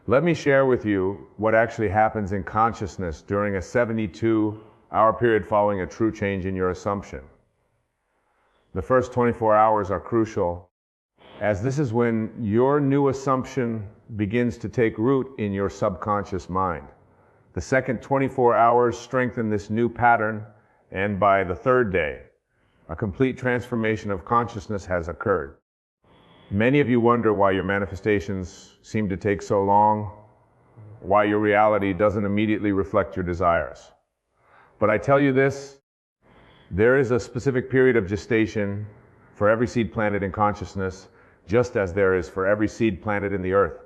Let me share with you what actually happens in consciousness during a 72-hour period following a true change in your assumption. The first 24 hours are crucial, as this is when your new assumption begins to take root in your subconscious mind. The second 24 hours strengthen this new pattern, and by the third day, a complete transformation of consciousness has occurred. Many of you wonder why your manifestations seem to take so long, why your reality doesn't immediately reflect your desires. But I tell you this, there is a specific period of gestation for every seed planted in consciousness, just as there is for every seed planted in the earth.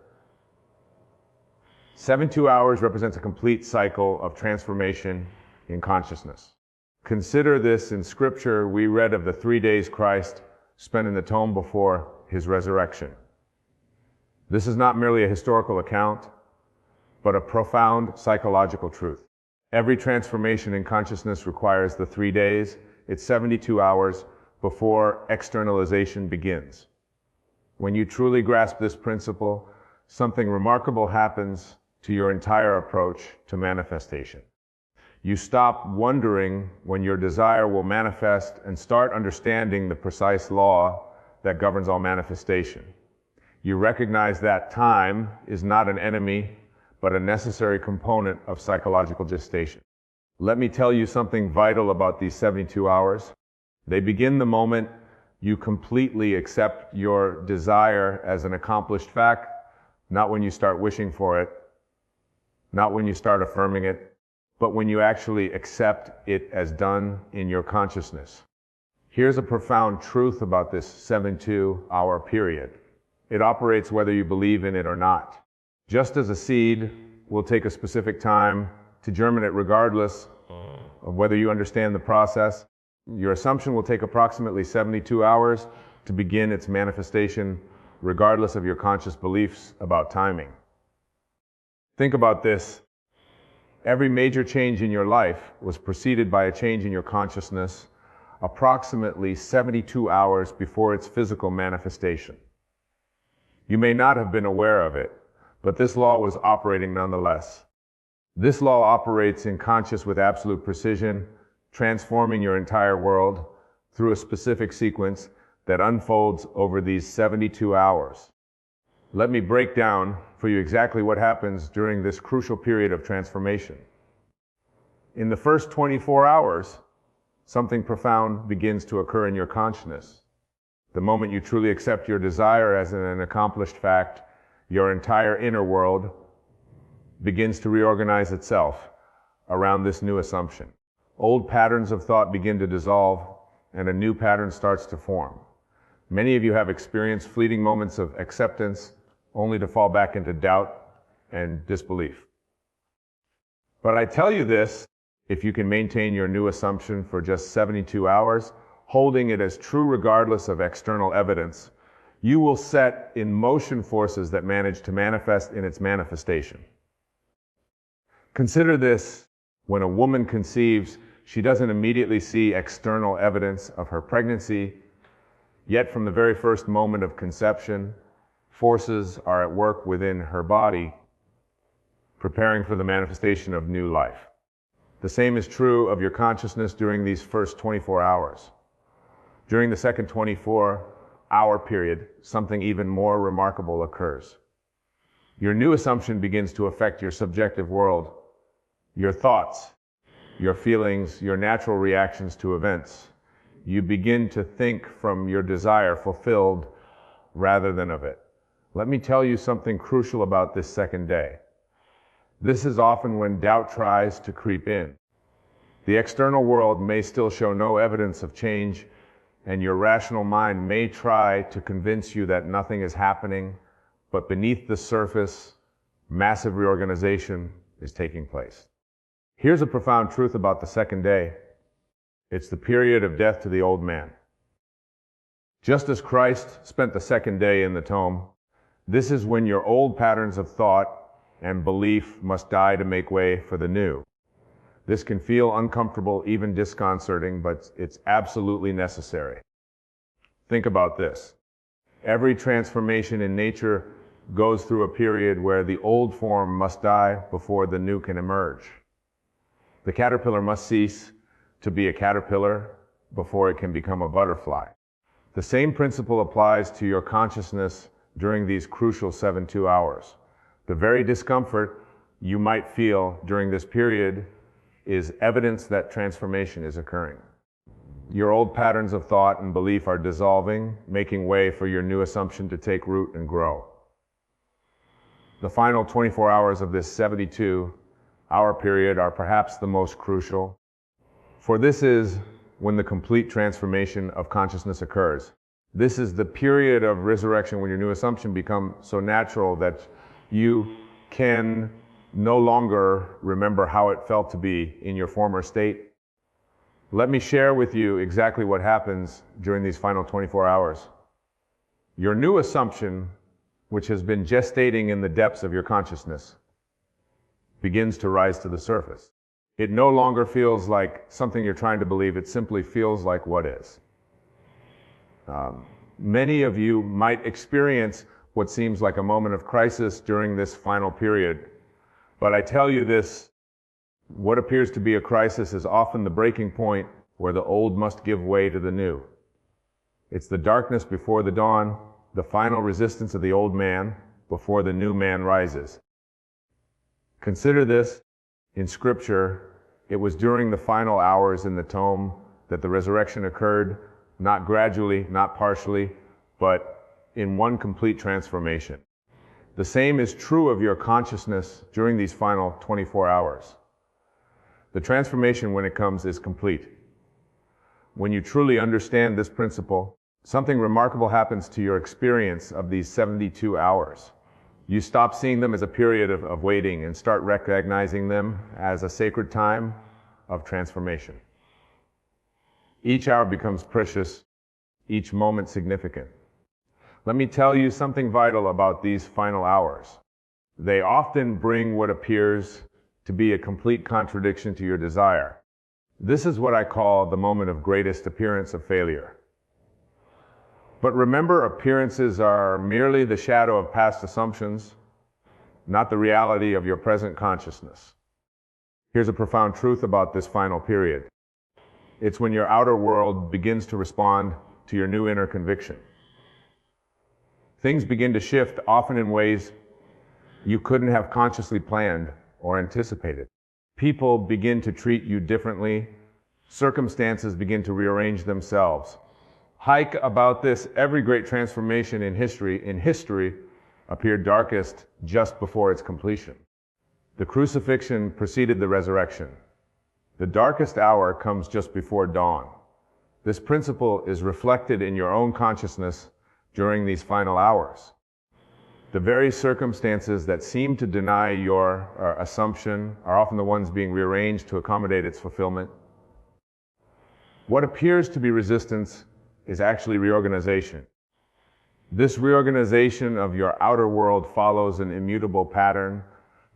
72 hours represents a complete cycle of transformation in consciousness. Consider this: in Scripture, we read of the 3 days Christ spent in the tomb before his resurrection. This is not merely a historical account, but a profound psychological truth. Every transformation in consciousness requires the 3 days. It's 72 hours before externalization begins. When you truly grasp this principle, something remarkable happens to your entire approach to manifestation. You stop wondering when your desire will manifest and start understanding the precise law that governs all manifestation. You recognize that time is not an enemy, but a necessary component of psychological gestation. Let me tell you something vital about these 72 hours. They begin the moment you completely accept your desire as an accomplished fact, not when you start wishing for it, not when you start affirming it, but when you actually accept it as done in your consciousness. Here's a profound truth about this 72-hour period. It operates whether you believe in it or not. Just as a seed will take a specific time to germinate regardless of whether you understand the process, your assumption will take approximately 72 hours to begin its manifestation regardless of your conscious beliefs about timing. Think about this. Every major change in your life was preceded by a change in your consciousness approximately 72 hours before its physical manifestation. You may not have been aware of it, but this law was operating nonetheless. This law operates in conscious with absolute precision, transforming your entire world through a specific sequence that unfolds over these 72 hours. Let me break down for you exactly what happens during this crucial period of transformation. In the first 24 hours, something profound begins to occur in your consciousness. The moment you truly accept your desire as an accomplished fact, your entire inner world begins to reorganize itself around this new assumption. Old patterns of thought begin to dissolve, and a new pattern starts to form. Many of you have experienced fleeting moments of acceptance only to fall back into doubt and disbelief. But I tell you this, if you can maintain your new assumption for just 72 hours, holding it as true regardless of external evidence, you will set in motion forces that manage to manifest in its manifestation. Consider this: when a woman conceives, she doesn't immediately see external evidence of her pregnancy, yet from the very first moment of conception, forces are at work within her body, preparing for the manifestation of new life. The same is true of your consciousness during these first 24 hours. During the second 24-hour period, something even more remarkable occurs. Your new assumption begins to affect your subjective world, your thoughts, your feelings, your natural reactions to events. You begin to think from your desire fulfilled rather than of it. Let me tell you something crucial about this second day. This is often when doubt tries to creep in. The external world may still show no evidence of change, and your rational mind may try to convince you that nothing is happening, but beneath the surface, massive reorganization is taking place. Here's a profound truth about the second day. It's the period of death to the old man. Just as Christ spent the second day in the tomb, this is when your old patterns of thought and belief must die to make way for the new. This can feel uncomfortable, even disconcerting, but it's absolutely necessary. Think about this. Every transformation in nature goes through a period where the old form must die before the new can emerge. The caterpillar must cease to be a caterpillar before it can become a butterfly. The same principle applies to your consciousness during these crucial 7-2 hours. The very discomfort you might feel during this period is evidence that transformation is occurring. Your old patterns of thought and belief are dissolving, making way for your new assumption to take root and grow. The final 24 hours of this 72-hour period are perhaps the most crucial, for this is when the complete transformation of consciousness occurs. This is the period of resurrection when your new assumption becomes so natural that you can no longer remember how it felt to be in your former state. Let me share with you exactly what happens during these final 24 hours. Your new assumption, which has been gestating in the depths of your consciousness, begins to rise to the surface. It no longer feels like something you're trying to believe, it simply feels like what is. Many of you might experience what seems like a moment of crisis during this final period, but I tell you this, what appears to be a crisis is often the breaking point where the old must give way to the new. It's the darkness before the dawn, the final resistance of the old man before the new man rises. Consider this, in Scripture, it was during the final hours in the tome that the resurrection occurred, not gradually, not partially, but in one complete transformation. The same is true of your consciousness during these final 24 hours. The transformation, when it comes, is complete. When you truly understand this principle, something remarkable happens to your experience of these 72 hours. You stop seeing them as a period of waiting and start recognizing them as a sacred time of transformation. Each hour becomes precious, each moment significant. Let me tell you something vital about these final hours. They often bring what appears to be a complete contradiction to your desire. This is what I call the moment of greatest appearance of failure. But remember, appearances are merely the shadow of past assumptions, not the reality of your present consciousness. Here's a profound truth about this final period. It's when your outer world begins to respond to your new inner conviction. Things begin to shift, often in ways you couldn't have consciously planned or anticipated. People begin to treat you differently. Circumstances begin to rearrange themselves. Hike about this, every great transformation in history appeared darkest just before its completion. The crucifixion preceded the resurrection. The darkest hour comes just before dawn. This principle is reflected in your own consciousness during these final hours. The very circumstances that seem to deny your assumption are often the ones being rearranged to accommodate its fulfillment. What appears to be resistance is actually reorganization. This reorganization of your outer world follows an immutable pattern,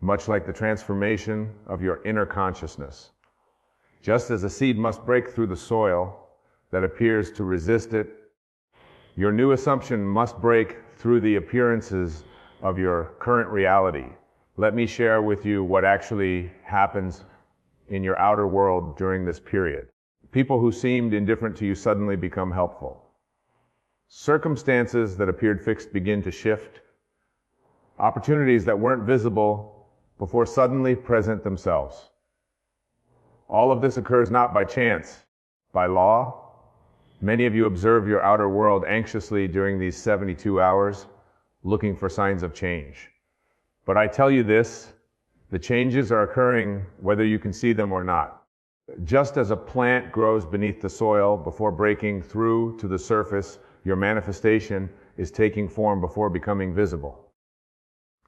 much like the transformation of your inner consciousness. Just as a seed must break through the soil that appears to resist it, your new assumption must break through the appearances of your current reality. Let me share with you what actually happens in your outer world during this period. People who seemed indifferent to you suddenly become helpful. Circumstances that appeared fixed begin to shift. Opportunities that weren't visible before suddenly present themselves. All of this occurs not by chance, by law. Many of you observe your outer world anxiously during these 72 hours, looking for signs of change. But I tell you this, the changes are occurring whether you can see them or not. Just as a plant grows beneath the soil before breaking through to the surface, your manifestation is taking form before becoming visible.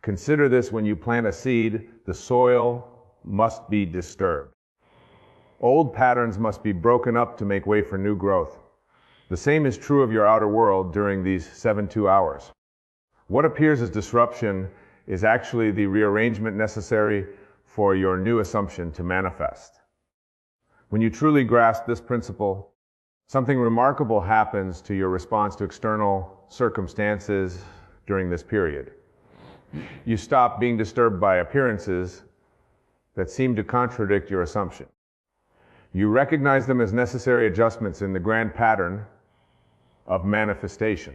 Consider this: when you plant a seed, the soil must be disturbed. Old patterns must be broken up to make way for new growth. The same is true of your outer world during these 72 hours. What appears as disruption is actually the rearrangement necessary for your new assumption to manifest. When you truly grasp this principle, something remarkable happens to your response to external circumstances during this period. You stop being disturbed by appearances that seem to contradict your assumption. You recognize them as necessary adjustments in the grand pattern of manifestation.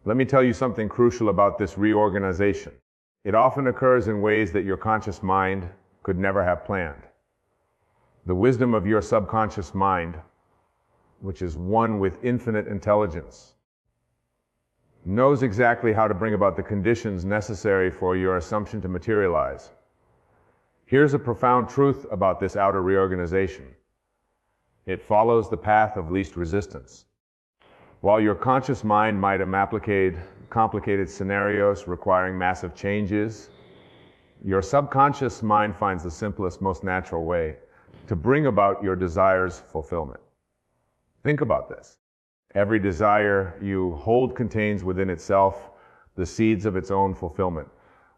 Let me tell you something crucial about this reorganization. It often occurs in ways that your conscious mind could never have planned. The wisdom of your subconscious mind, which is one with infinite intelligence, knows exactly how to bring about the conditions necessary for your assumption to materialize. Here's a profound truth about this outer reorganization. It follows the path of least resistance. While your conscious mind might implicate complicated scenarios requiring massive changes, your subconscious mind finds the simplest, most natural way to bring about your desires' fulfillment. Think about this. Every desire you hold contains within itself the seeds of its own fulfillment.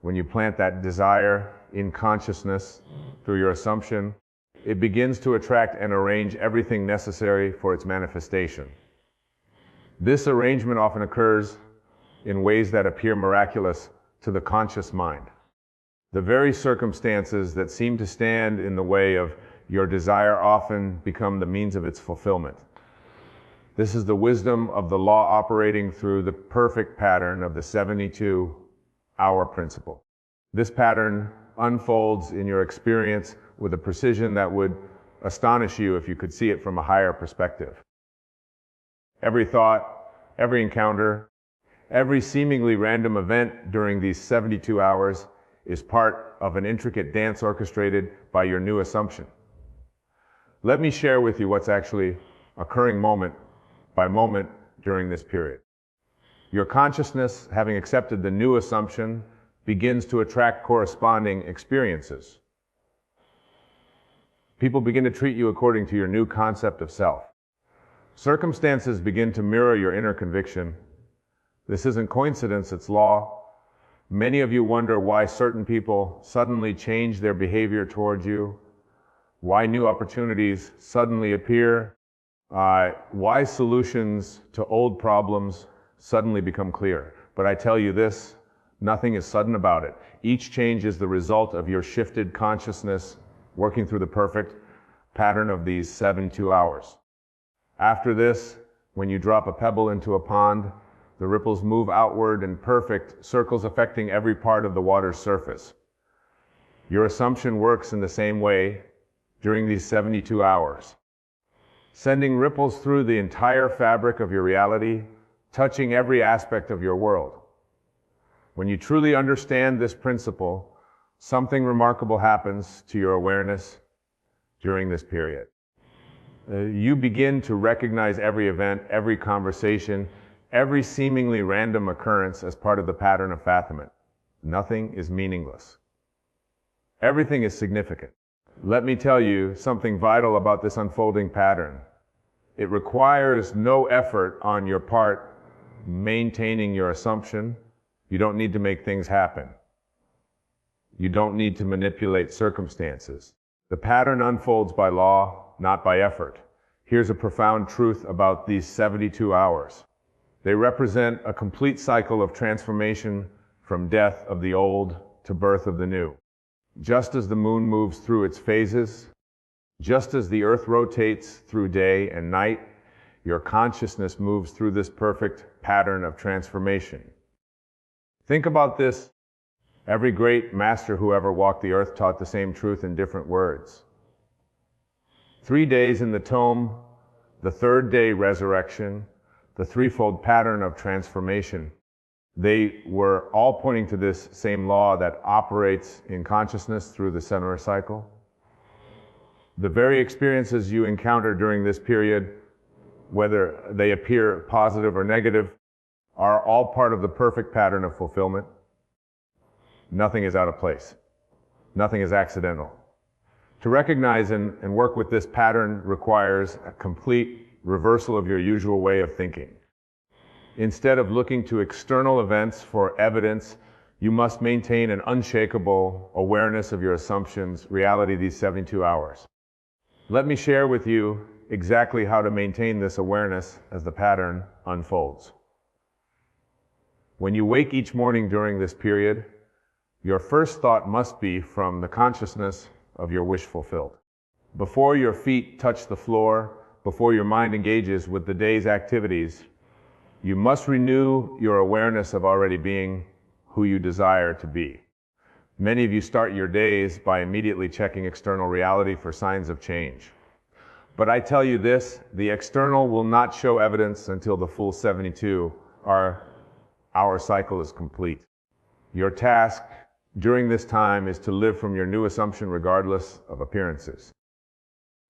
When you plant that desire in consciousness through your assumption, it begins to attract and arrange everything necessary for its manifestation. This arrangement often occurs in ways that appear miraculous to the conscious mind. The very circumstances that seem to stand in the way of your desire often become the means of its fulfillment. This is the wisdom of the law operating through the perfect pattern of the 72-hour principle. This pattern unfolds in your experience with a precision that would astonish you if you could see it from a higher perspective. Every thought, every encounter, every seemingly random event during these 72 hours is part of an intricate dance orchestrated by your new assumption. Let me share with you what's actually occurring moment by moment during this period. Your consciousness, having accepted the new assumption, begins to attract corresponding experiences. People begin to treat you according to your new concept of self. Circumstances begin to mirror your inner conviction. This isn't coincidence, it's law. Many of you wonder why certain people suddenly change their behavior towards you, why new opportunities suddenly appear, why solutions to old problems suddenly become clear. But I tell you this, nothing is sudden about it. Each change is the result of your shifted consciousness working through the perfect pattern of these 72 hours. After this, when you drop a pebble into a pond, the ripples move outward in perfect circles affecting every part of the water's surface. Your assumption works in the same way during these 72 hours, sending ripples through the entire fabric of your reality, touching every aspect of your world. When you truly understand this principle, something remarkable happens to your awareness during this period. You begin to recognize every event, every conversation, every seemingly random occurrence as part of the pattern of fathomment. Nothing is meaningless. Everything is significant. Let me tell you something vital about this unfolding pattern. It requires no effort on your part maintaining your assumption. You don't need to make things happen. You don't need to manipulate circumstances. The pattern unfolds by law, not by effort. Here's a profound truth about these 72 hours. They represent a complete cycle of transformation from death of the old to birth of the new. Just as the moon moves through its phases, just as the earth rotates through day and night, your consciousness moves through this perfect pattern of transformation. Think about this. Every great master who ever walked the earth taught the same truth in different words. 3 days in the tome, the third day resurrection, the threefold pattern of transformation. They were all pointing to this same law that operates in consciousness through the center cycle. The very experiences you encounter during this period, whether they appear positive or negative, are all part of the perfect pattern of fulfillment. Nothing is out of place. Nothing is accidental. To recognize and work with this pattern requires a complete reversal of your usual way of thinking. Instead of looking to external events for evidence, you must maintain an unshakable awareness of your assumptions, reality these 72 hours. Let me share with you exactly how to maintain this awareness as the pattern unfolds. When you wake each morning during this period, your first thought must be from the consciousness of your wish fulfilled. Before your feet touch the floor, before your mind engages with the day's activities, you must renew your awareness of already being who you desire to be. Many of you start your days by immediately checking external reality for signs of change. But I tell you this, the external will not show evidence until the full 72 hour cycle is complete. Your task during this time is to live from your new assumption regardless of appearances.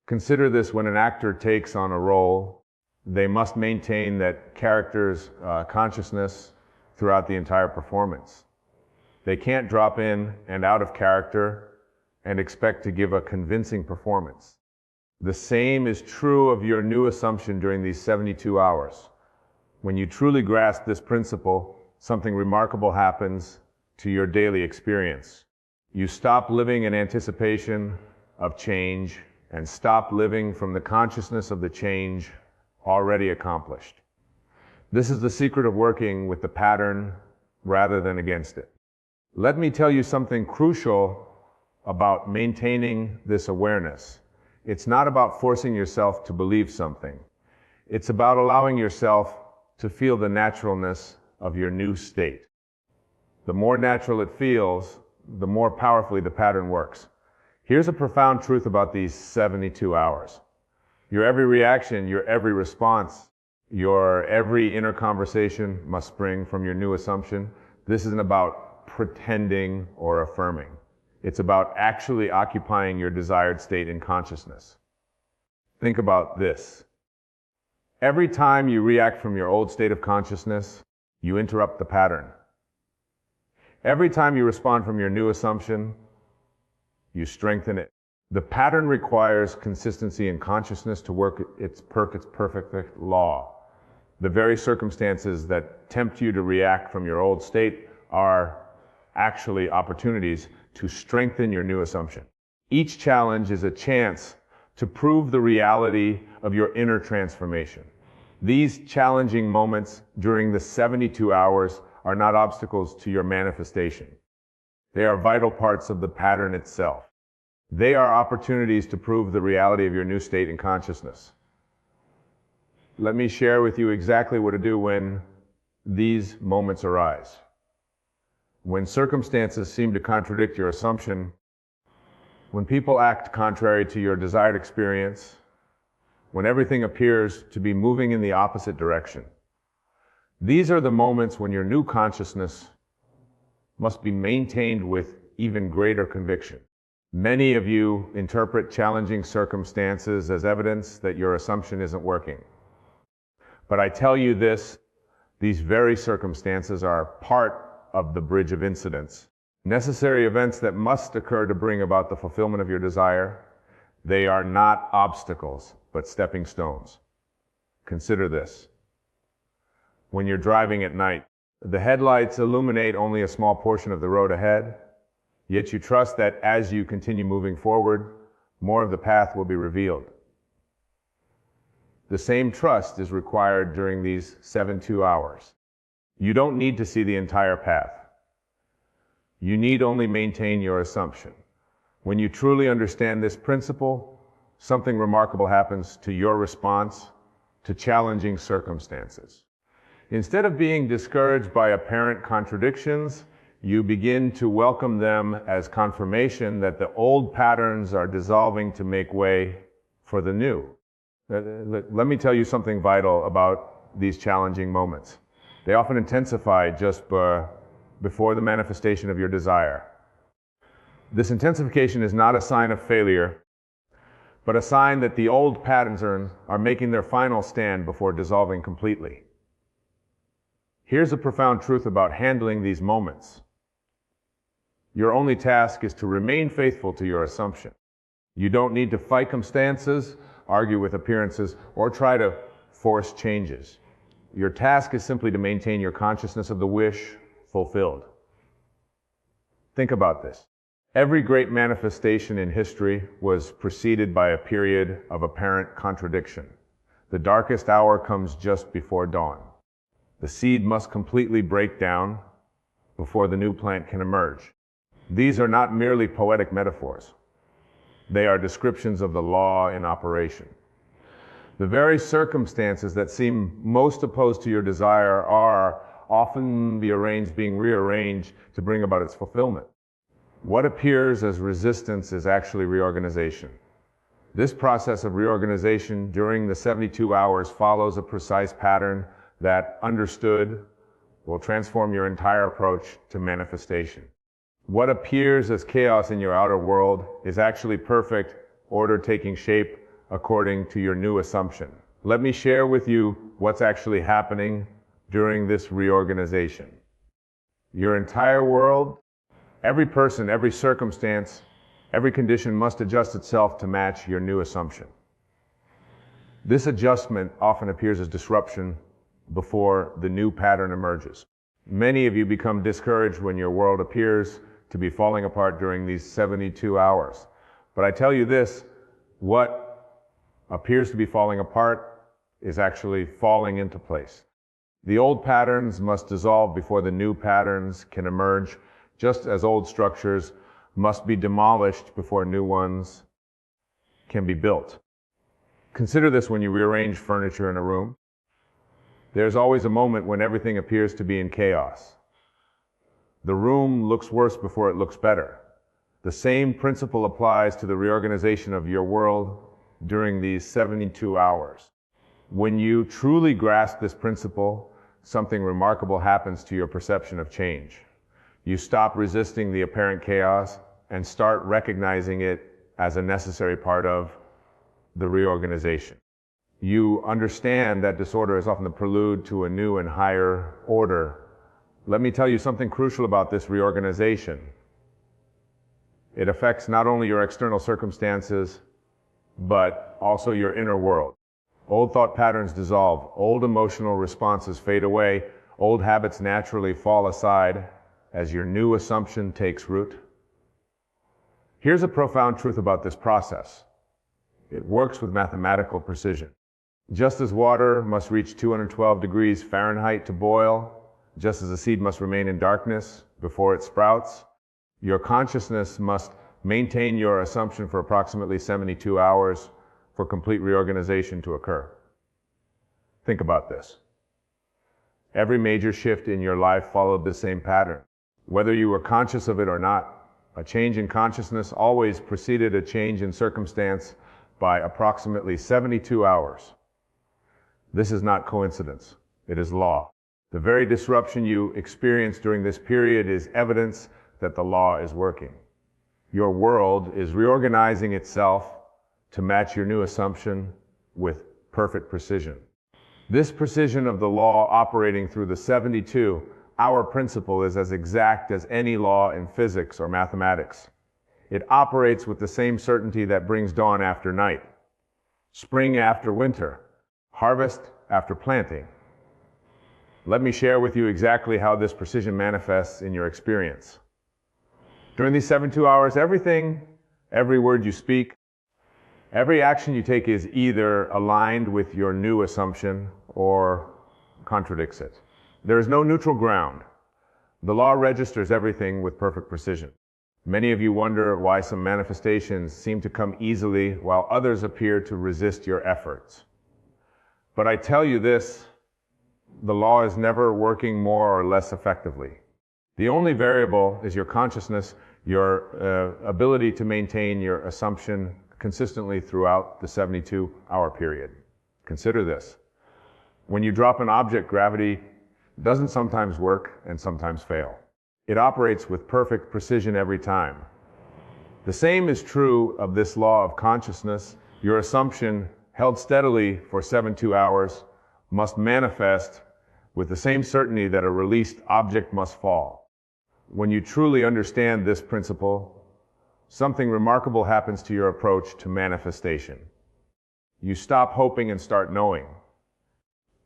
Consider this: when an actor takes on a role, they must maintain that character's consciousness throughout the entire performance. They can't drop in and out of character and expect to give a convincing performance. The same is true of your new assumption during these 72 hours. When you truly grasp this principle, something remarkable happens to your daily experience. You stop living in anticipation of change and stop living from the consciousness of the change already accomplished. This is the secret of working with the pattern rather than against it. Let me tell you something crucial about maintaining this awareness. It's not about forcing yourself to believe something. It's about allowing yourself to feel the naturalness of your new state. The more natural it feels, the more powerfully the pattern works. Here's a profound truth about these 72 hours. Your every reaction, your every response, your every inner conversation must spring from your new assumption. This isn't about pretending or affirming. It's about actually occupying your desired state in consciousness. Think about this. Every time you react from your old state of consciousness, you interrupt the pattern. Every time you respond from your new assumption, you strengthen it. The pattern requires consistency in consciousness to work its perfect law. The very circumstances that tempt you to react from your old state are actually opportunities to strengthen your new assumption. Each challenge is a chance to prove the reality of your inner transformation. These challenging moments during the 72 hours are not obstacles to your manifestation. They are vital parts of the pattern itself. They are opportunities to prove the reality of your new state in consciousness. Let me share with you exactly what to do when these moments arise. When circumstances seem to contradict your assumption, when people act contrary to your desired experience, when everything appears to be moving in the opposite direction, these are the moments when your new consciousness must be maintained with even greater conviction. Many of you interpret challenging circumstances as evidence that your assumption isn't working. But I tell you this, these very circumstances are part of the bridge of incidents, necessary events that must occur to bring about the fulfillment of your desire. They are not obstacles, but stepping stones. Consider this. When you're driving at night, the headlights illuminate only a small portion of the road ahead, yet you trust that as you continue moving forward, more of the path will be revealed. The same trust is required during these 72 hours. You don't need to see the entire path. You need only maintain your assumption. When you truly understand this principle, something remarkable happens to your response to challenging circumstances. Instead of being discouraged by apparent contradictions, you begin to welcome them as confirmation that the old patterns are dissolving to make way for the new. Let me tell you something vital about these challenging moments. They often intensify just before the manifestation of your desire. This intensification is not a sign of failure, but a sign that the old patterns are making their final stand before dissolving completely. Here's a profound truth about handling these moments. Your only task is to remain faithful to your assumption. You don't need to fight circumstances, argue with appearances, or try to force changes. Your task is simply to maintain your consciousness of the wish fulfilled. Think about this. Every great manifestation in history was preceded by a period of apparent contradiction. The darkest hour comes just before dawn. The seed must completely break down before the new plant can emerge. These are not merely poetic metaphors. They are descriptions of the law in operation. The very circumstances that seem most opposed to your desire are often being rearranged to bring about its fulfillment. What appears as resistance is actually reorganization. This process of reorganization during the 72 hours follows a precise pattern that, understood, will transform your entire approach to manifestation. What appears as chaos in your outer world is actually perfect order taking shape according to your new assumption. Let me share with you what's actually happening during this reorganization. Your entire world, every person, every circumstance, every condition must adjust itself to match your new assumption. This adjustment often appears as disruption before the new pattern emerges. Many of you become discouraged when your world appears to be falling apart during these 72 hours. But I tell you this, what appears to be falling apart is actually falling into place. The old patterns must dissolve before the new patterns can emerge, just as old structures must be demolished before new ones can be built. Consider this when you rearrange furniture in a room. There's always a moment when everything appears to be in chaos. The room looks worse before it looks better. The same principle applies to the reorganization of your world during these 72 hours. When you truly grasp this principle, something remarkable happens to your perception of change. You stop resisting the apparent chaos and start recognizing it as a necessary part of the reorganization. You understand that disorder is often the prelude to a new and higher order. Let me tell you something crucial about this reorganization. It affects not only your external circumstances, but also your inner world. Old thought patterns dissolve, old emotional responses fade away, old habits naturally fall aside as your new assumption takes root. Here's a profound truth about this process. It works with mathematical precision. Just as water must reach 212 degrees Fahrenheit to boil, just as a seed must remain in darkness before it sprouts, your consciousness must maintain your assumption for approximately 72 hours for complete reorganization to occur. Think about this. Every major shift in your life followed the same pattern. Whether you were conscious of it or not, a change in consciousness always preceded a change in circumstance by approximately 72 hours. This is not coincidence. It is law. The very disruption you experience during this period is evidence that the law is working. Your world is reorganizing itself to match your new assumption with perfect precision. This precision of the law operating through the 72-hour principle is as exact as any law in physics or mathematics. It operates with the same certainty that brings dawn after night, spring after winter, harvest after planting. Let me share with you exactly how this precision manifests in your experience. During these 72 hours, every word you speak, every action you take is either aligned with your new assumption or contradicts it. There is no neutral ground. The law registers everything with perfect precision. Many of you wonder why some manifestations seem to come easily while others appear to resist your efforts. But I tell you this, the law is never working more or less effectively. The only variable is your consciousness, your ability to maintain your assumption consistently throughout the 72-hour period. Consider this. When you drop an object, gravity doesn't sometimes work and sometimes fail. It operates with perfect precision every time. The same is true of this law of consciousness. Your assumption, held steadily for 72 hours, must manifest with the same certainty that a released object must fall. When you truly understand this principle, something remarkable happens to your approach to manifestation. You stop hoping and start knowing.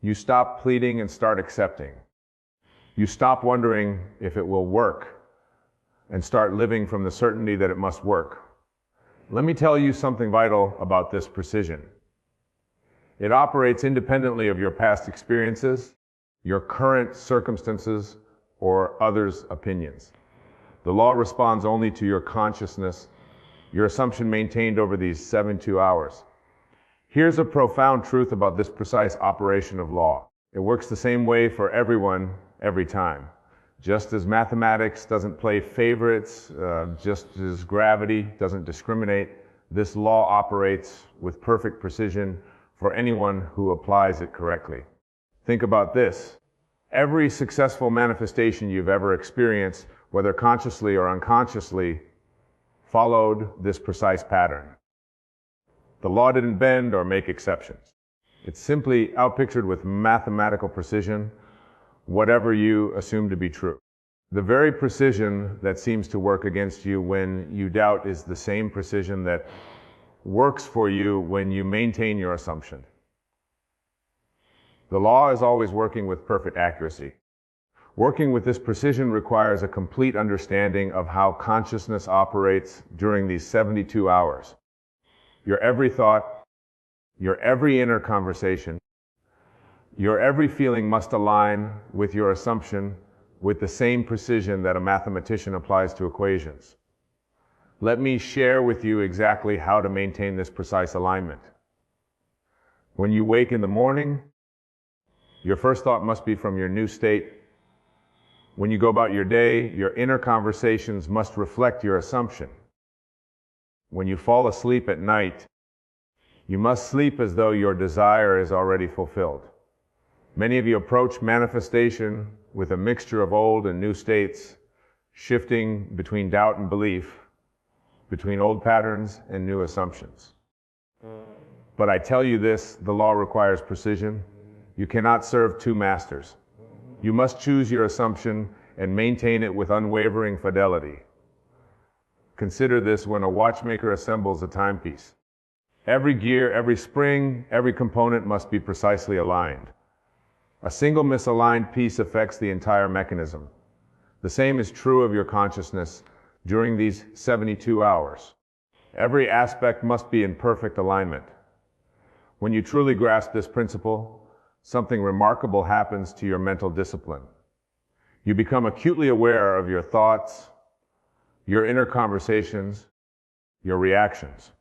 You stop pleading and start accepting. You stop wondering if it will work and start living from the certainty that it must work. Let me tell you something vital about this precision. It operates independently of your past experiences, your current circumstances, or others' opinions. The law responds only to your consciousness, your assumption maintained over these 72 hours. Here's a profound truth about this precise operation of law. It works the same way for everyone, every time. Just as mathematics doesn't play favorites, just as gravity doesn't discriminate, this law operates with perfect precision for anyone who applies it correctly. Think about this. Every successful manifestation you've ever experienced, whether consciously or unconsciously, followed this precise pattern. The law didn't bend or make exceptions. It's simply outpictured with mathematical precision whatever you assume to be true. The very precision that seems to work against you when you doubt is the same precision that works for you when you maintain your assumption. The law is always working with perfect accuracy. Working with this precision requires a complete understanding of how consciousness operates during these 72 hours. Your every thought, your every inner conversation, your every feeling must align with your assumption with the same precision that a mathematician applies to equations. Let me share with you exactly how to maintain this precise alignment. When you wake in the morning, your first thought must be from your new state. When you go about your day, your inner conversations must reflect your assumption. When you fall asleep at night, you must sleep as though your desire is already fulfilled. Many of you approach manifestation with a mixture of old and new states, shifting between doubt and belief, between old patterns and new assumptions. But I tell you this, the law requires precision. You cannot serve two masters. You must choose your assumption and maintain it with unwavering fidelity. Consider this when a watchmaker assembles a timepiece. Every gear, every spring, every component must be precisely aligned. A single misaligned piece affects the entire mechanism. The same is true of your consciousness during these 72 hours. Every aspect must be in perfect alignment. When you truly grasp this principle, something remarkable happens to your mental discipline. You become acutely aware of your thoughts, your inner conversations, your reactions.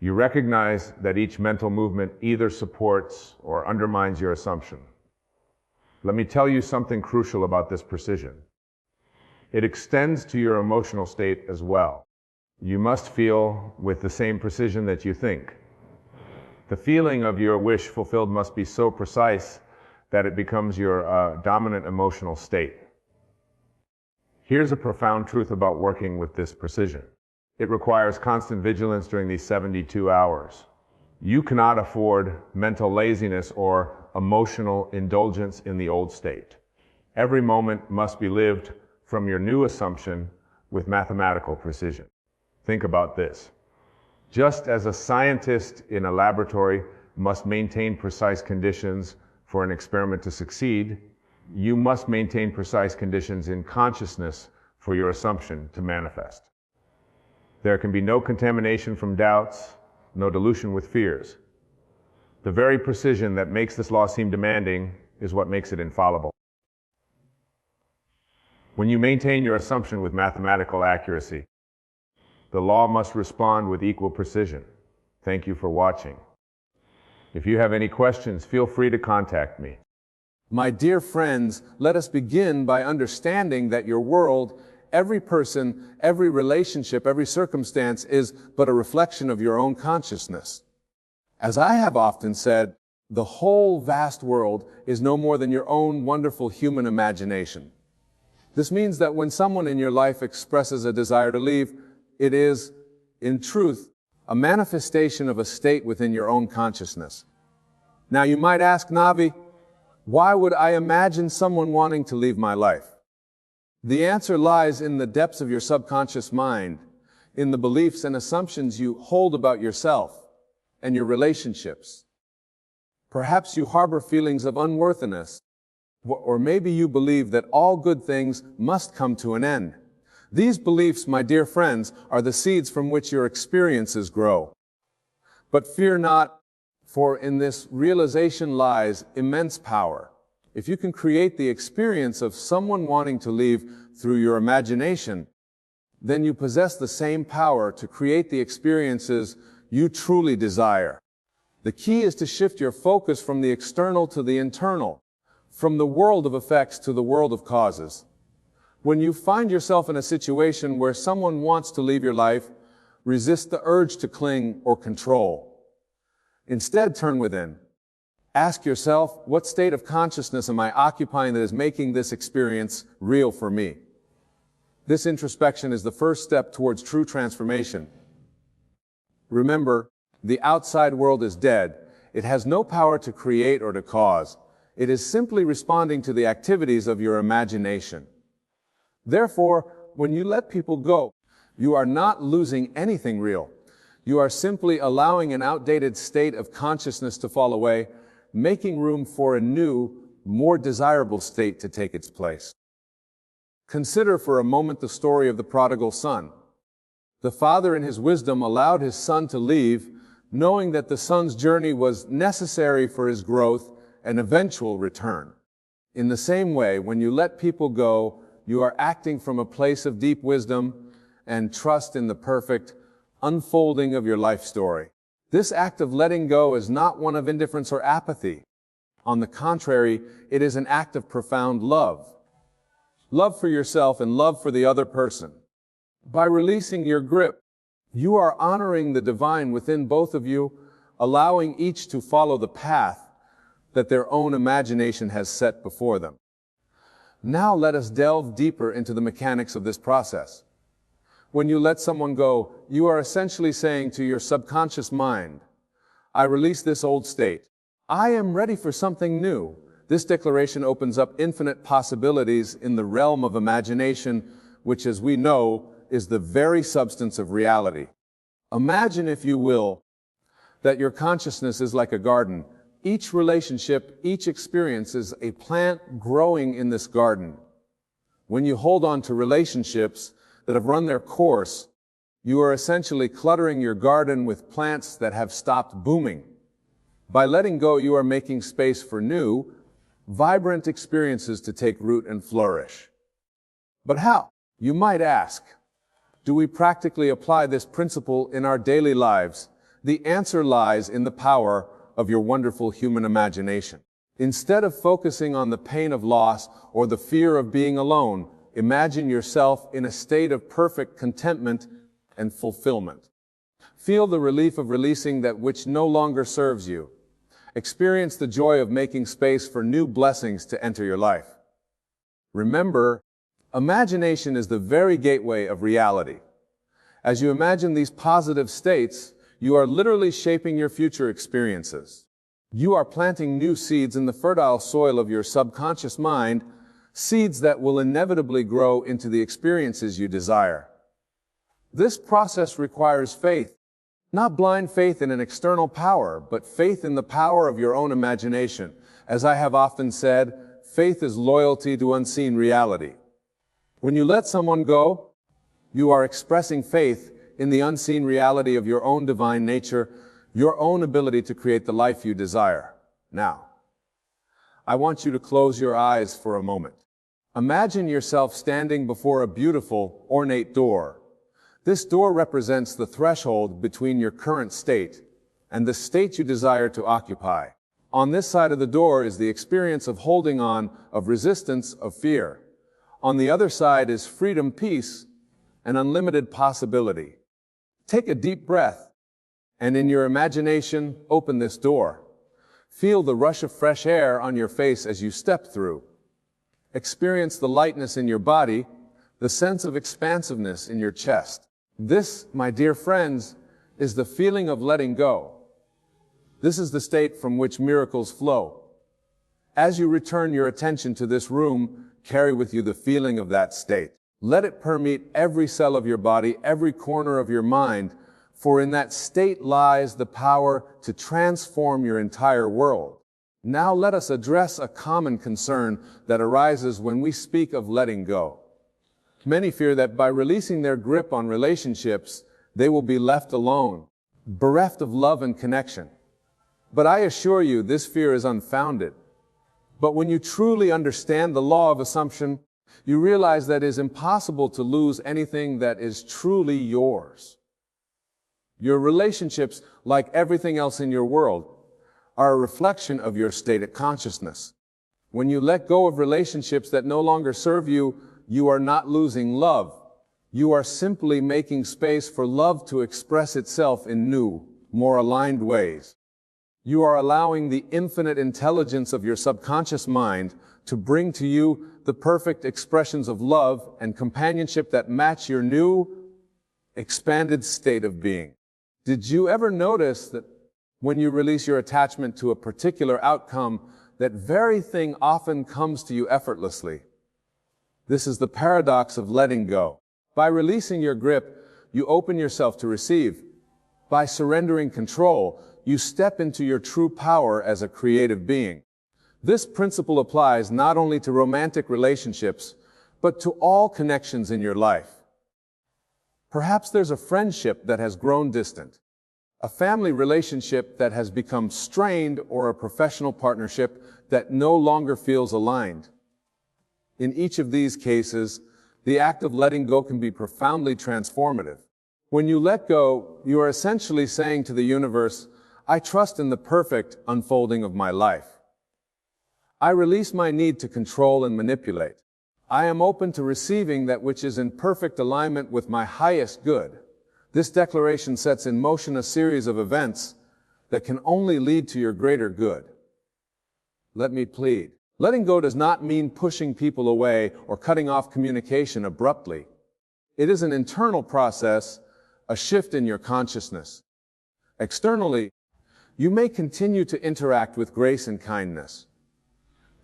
You recognize that each mental movement either supports or undermines your assumption. Let me tell you something crucial about this precision. It extends to your emotional state as well. You must feel with the same precision that you think. The feeling of your wish fulfilled must be so precise that it becomes your dominant emotional state. Here's a profound truth about working with this precision. It requires constant vigilance during these 72 hours. You cannot afford mental laziness or emotional indulgence in the old state. Every moment must be lived from your new assumption with mathematical precision. Think about this. Just as a scientist in a laboratory must maintain precise conditions for an experiment to succeed, you must maintain precise conditions in consciousness for your assumption to manifest. There can be no contamination from doubts, no dilution with fears. The very precision that makes this law seem demanding is what makes it infallible. When you maintain your assumption with mathematical accuracy, the law must respond with equal precision. Thank you for watching. If you have any questions, feel free to contact me. My dear friends, let us begin by understanding that your world, every person, every relationship, every circumstance is but a reflection of your own consciousness. As I have often said, the whole vast world is no more than your own wonderful human imagination. This means that when someone in your life expresses a desire to leave, it is, in truth, a manifestation of a state within your own consciousness. Now you might ask, Navi, why would I imagine someone wanting to leave my life? The answer lies in the depths of your subconscious mind, in the beliefs and assumptions you hold about yourself and your relationships. Perhaps you harbor feelings of unworthiness, or maybe you believe that all good things must come to an end. These beliefs, my dear friends, are the seeds from which your experiences grow. But fear not, for in this realization lies immense power. If you can create the experience of someone wanting to leave through your imagination, then you possess the same power to create the experiences you truly desire. The key is to shift your focus from the external to the internal, from the world of effects to the world of causes. When you find yourself in a situation where someone wants to leave your life, resist the urge to cling or control. Instead, turn within. Ask yourself, what state of consciousness am I occupying that is making this experience real for me? This introspection is the first step towards true transformation. Remember, the outside world is dead. It has no power to create or to cause. It is simply responding to the activities of your imagination. Therefore, when you let people go, you are not losing anything real. You are simply allowing an outdated state of consciousness to fall away, making room for a new, more desirable state to take its place. Consider for a moment the story of the prodigal son. The father in his wisdom allowed his son to leave, knowing that the son's journey was necessary for his growth and eventual return. In the same way, when you let people go, you are acting from a place of deep wisdom and trust in the perfect unfolding of your life story. This act of letting go is not one of indifference or apathy. On the contrary, it is an act of profound love. Love for yourself and love for the other person. By releasing your grip, you are honoring the divine within both of you, allowing each to follow the path that their own imagination has set before them. Now let us delve deeper into the mechanics of this process. When you let someone go, you are essentially saying to your subconscious mind, I release this old state. I am ready for something new. This declaration opens up infinite possibilities in the realm of imagination, which, as we know, is the very substance of reality. Imagine, if you will, that your consciousness is like a garden. Each relationship, each experience is a plant growing in this garden. When you hold on to relationships that have run their course, you are essentially cluttering your garden with plants that have stopped booming. By letting go, you are making space for new, vibrant experiences to take root and flourish. But how? You might ask. Do we practically apply this principle in our daily lives? The answer lies in the power of your wonderful human imagination. Instead of focusing on the pain of loss or the fear of being alone, imagine yourself in a state of perfect contentment and fulfillment. Feel the relief of releasing that which no longer serves you. Experience the joy of making space for new blessings to enter your life. Remember, imagination is the very gateway of reality. As you imagine these positive states, you are literally shaping your future experiences. You are planting new seeds in the fertile soil of your subconscious mind, seeds that will inevitably grow into the experiences you desire. This process requires faith, not blind faith in an external power, but faith in the power of your own imagination. As I have often said, faith is loyalty to unseen reality. When you let someone go, you are expressing faith in the unseen reality of your own divine nature, your own ability to create the life you desire. Now, I want you to close your eyes for a moment. Imagine yourself standing before a beautiful, ornate door. This door represents the threshold between your current state and the state you desire to occupy. On this side of the door is the experience of holding on, of resistance, of fear. On the other side is freedom, peace, and unlimited possibility. Take a deep breath, and in your imagination, open this door. Feel the rush of fresh air on your face as you step through. Experience the lightness in your body, the sense of expansiveness in your chest. This, my dear friends, is the feeling of letting go. This is the state from which miracles flow. As you return your attention to this room, carry with you the feeling of that state. Let it permeate every cell of your body, every corner of your mind, for in that state lies the power to transform your entire world. Now let us address a common concern that arises when we speak of letting go. Many fear that by releasing their grip on relationships, they will be left alone, bereft of love and connection. But I assure you, this fear is unfounded. But when you truly understand the law of assumption, you realize that it is impossible to lose anything that is truly yours. Your relationships, like everything else in your world, are a reflection of your state of consciousness. When you let go of relationships that no longer serve you, you are not losing love. You are simply making space for love to express itself in new, more aligned ways. You are allowing the infinite intelligence of your subconscious mind to bring to you the perfect expressions of love and companionship that match your new, expanded state of being. Did you ever notice that when you release your attachment to a particular outcome, that very thing often comes to you effortlessly? This is the paradox of letting go. By releasing your grip, you open yourself to receive. By surrendering control, you step into your true power as a creative being. This principle applies not only to romantic relationships, but to all connections in your life. Perhaps there's a friendship that has grown distant, a family relationship that has become strained, or a professional partnership that no longer feels aligned. In each of these cases, the act of letting go can be profoundly transformative. When you let go, you are essentially saying to the universe, I trust in the perfect unfolding of my life. I release my need to control and manipulate. I am open to receiving that which is in perfect alignment with my highest good. This declaration sets in motion a series of events that can only lead to your greater good. Let me plead. Letting go does not mean pushing people away or cutting off communication abruptly. It is an internal process, a shift in your consciousness. Externally, you may continue to interact with grace and kindness.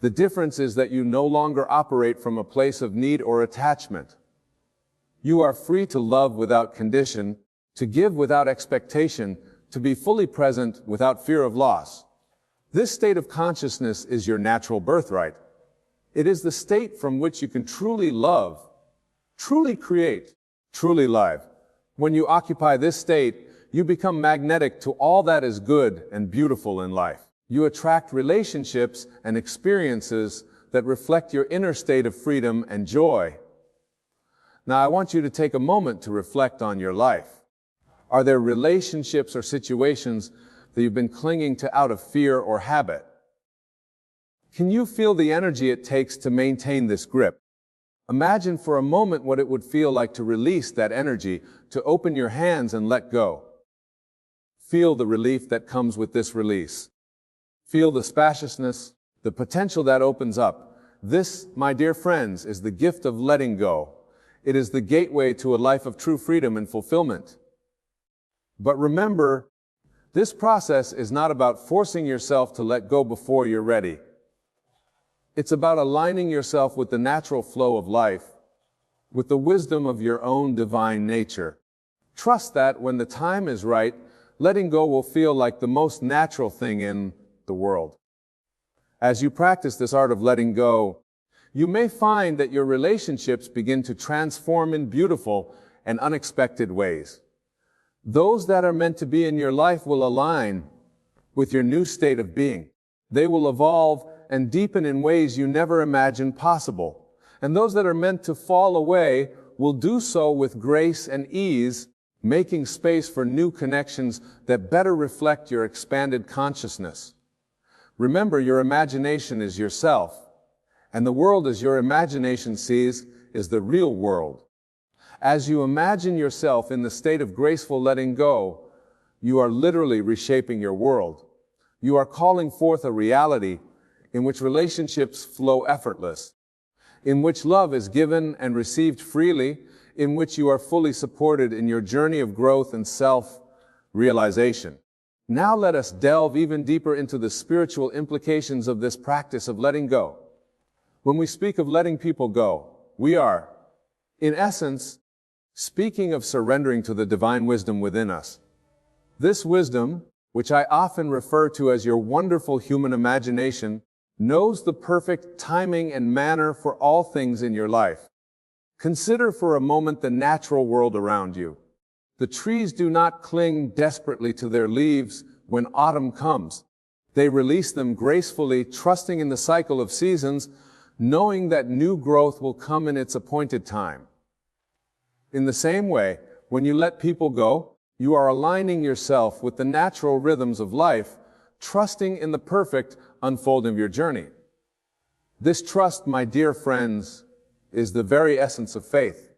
The difference is that you no longer operate from a place of need or attachment. You are free to love without condition, to give without expectation, to be fully present without fear of loss. This state of consciousness is your natural birthright. It is the state from which you can truly love, truly create, truly live. When you occupy this state, you become magnetic to all that is good and beautiful in life. You attract relationships and experiences that reflect your inner state of freedom and joy. Now, I want you to take a moment to reflect on your life. Are there relationships or situations that you've been clinging to out of fear or habit? Can you feel the energy it takes to maintain this grip? Imagine for a moment what it would feel like to release that energy, to open your hands and let go. Feel the relief that comes with this release. Feel the spaciousness, the potential that opens up. This, my dear friends, is the gift of letting go. It is the gateway to a life of true freedom and fulfillment. But remember, this process is not about forcing yourself to let go before you're ready. It's about aligning yourself with the natural flow of life, with the wisdom of your own divine nature. Trust that when the time is right, letting go will feel like the most natural thing in the world. As you practice this art of letting go, you may find that your relationships begin to transform in beautiful and unexpected ways. Those that are meant to be in your life will align with your new state of being. They will evolve and deepen in ways you never imagined possible. And those that are meant to fall away will do so with grace and ease, making space for new connections that better reflect your expanded consciousness. Remember, your imagination is yourself, and the world as your imagination sees is the real world. As you imagine yourself in the state of graceful letting go, you are literally reshaping your world. You are calling forth a reality in which relationships flow effortless, in which love is given and received freely, in which you are fully supported in your journey of growth and self-realization. Now let us delve even deeper into the spiritual implications of this practice of letting go. When we speak of letting people go, we are, in essence, speaking of surrendering to the divine wisdom within us. This wisdom, which I often refer to as your wonderful human imagination, knows the perfect timing and manner for all things in your life. Consider for a moment the natural world around you. The trees do not cling desperately to their leaves when autumn comes. They release them gracefully, trusting in the cycle of seasons, knowing that new growth will come in its appointed time. In the same way, when you let people go, you are aligning yourself with the natural rhythms of life, trusting in the perfect unfolding of your journey. This trust, my dear friends, is the very essence of faith.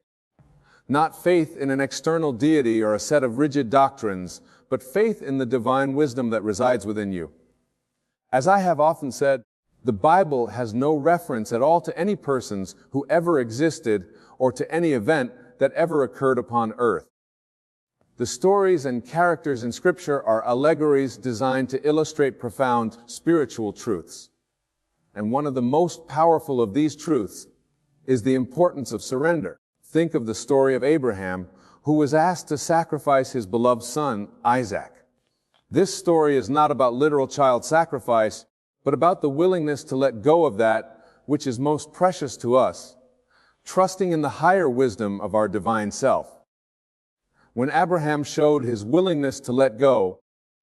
Not faith in an external deity or a set of rigid doctrines, but faith in the divine wisdom that resides within you. As I have often said, the Bible has no reference at all to any persons who ever existed or to any event that ever occurred upon earth. The stories and characters in Scripture are allegories designed to illustrate profound spiritual truths. And one of the most powerful of these truths is the importance of surrender. Think of the story of Abraham, who was asked to sacrifice his beloved son, Isaac. This story is not about literal child sacrifice, but about the willingness to let go of that which is most precious to us, trusting in the higher wisdom of our divine self. When Abraham showed his willingness to let go,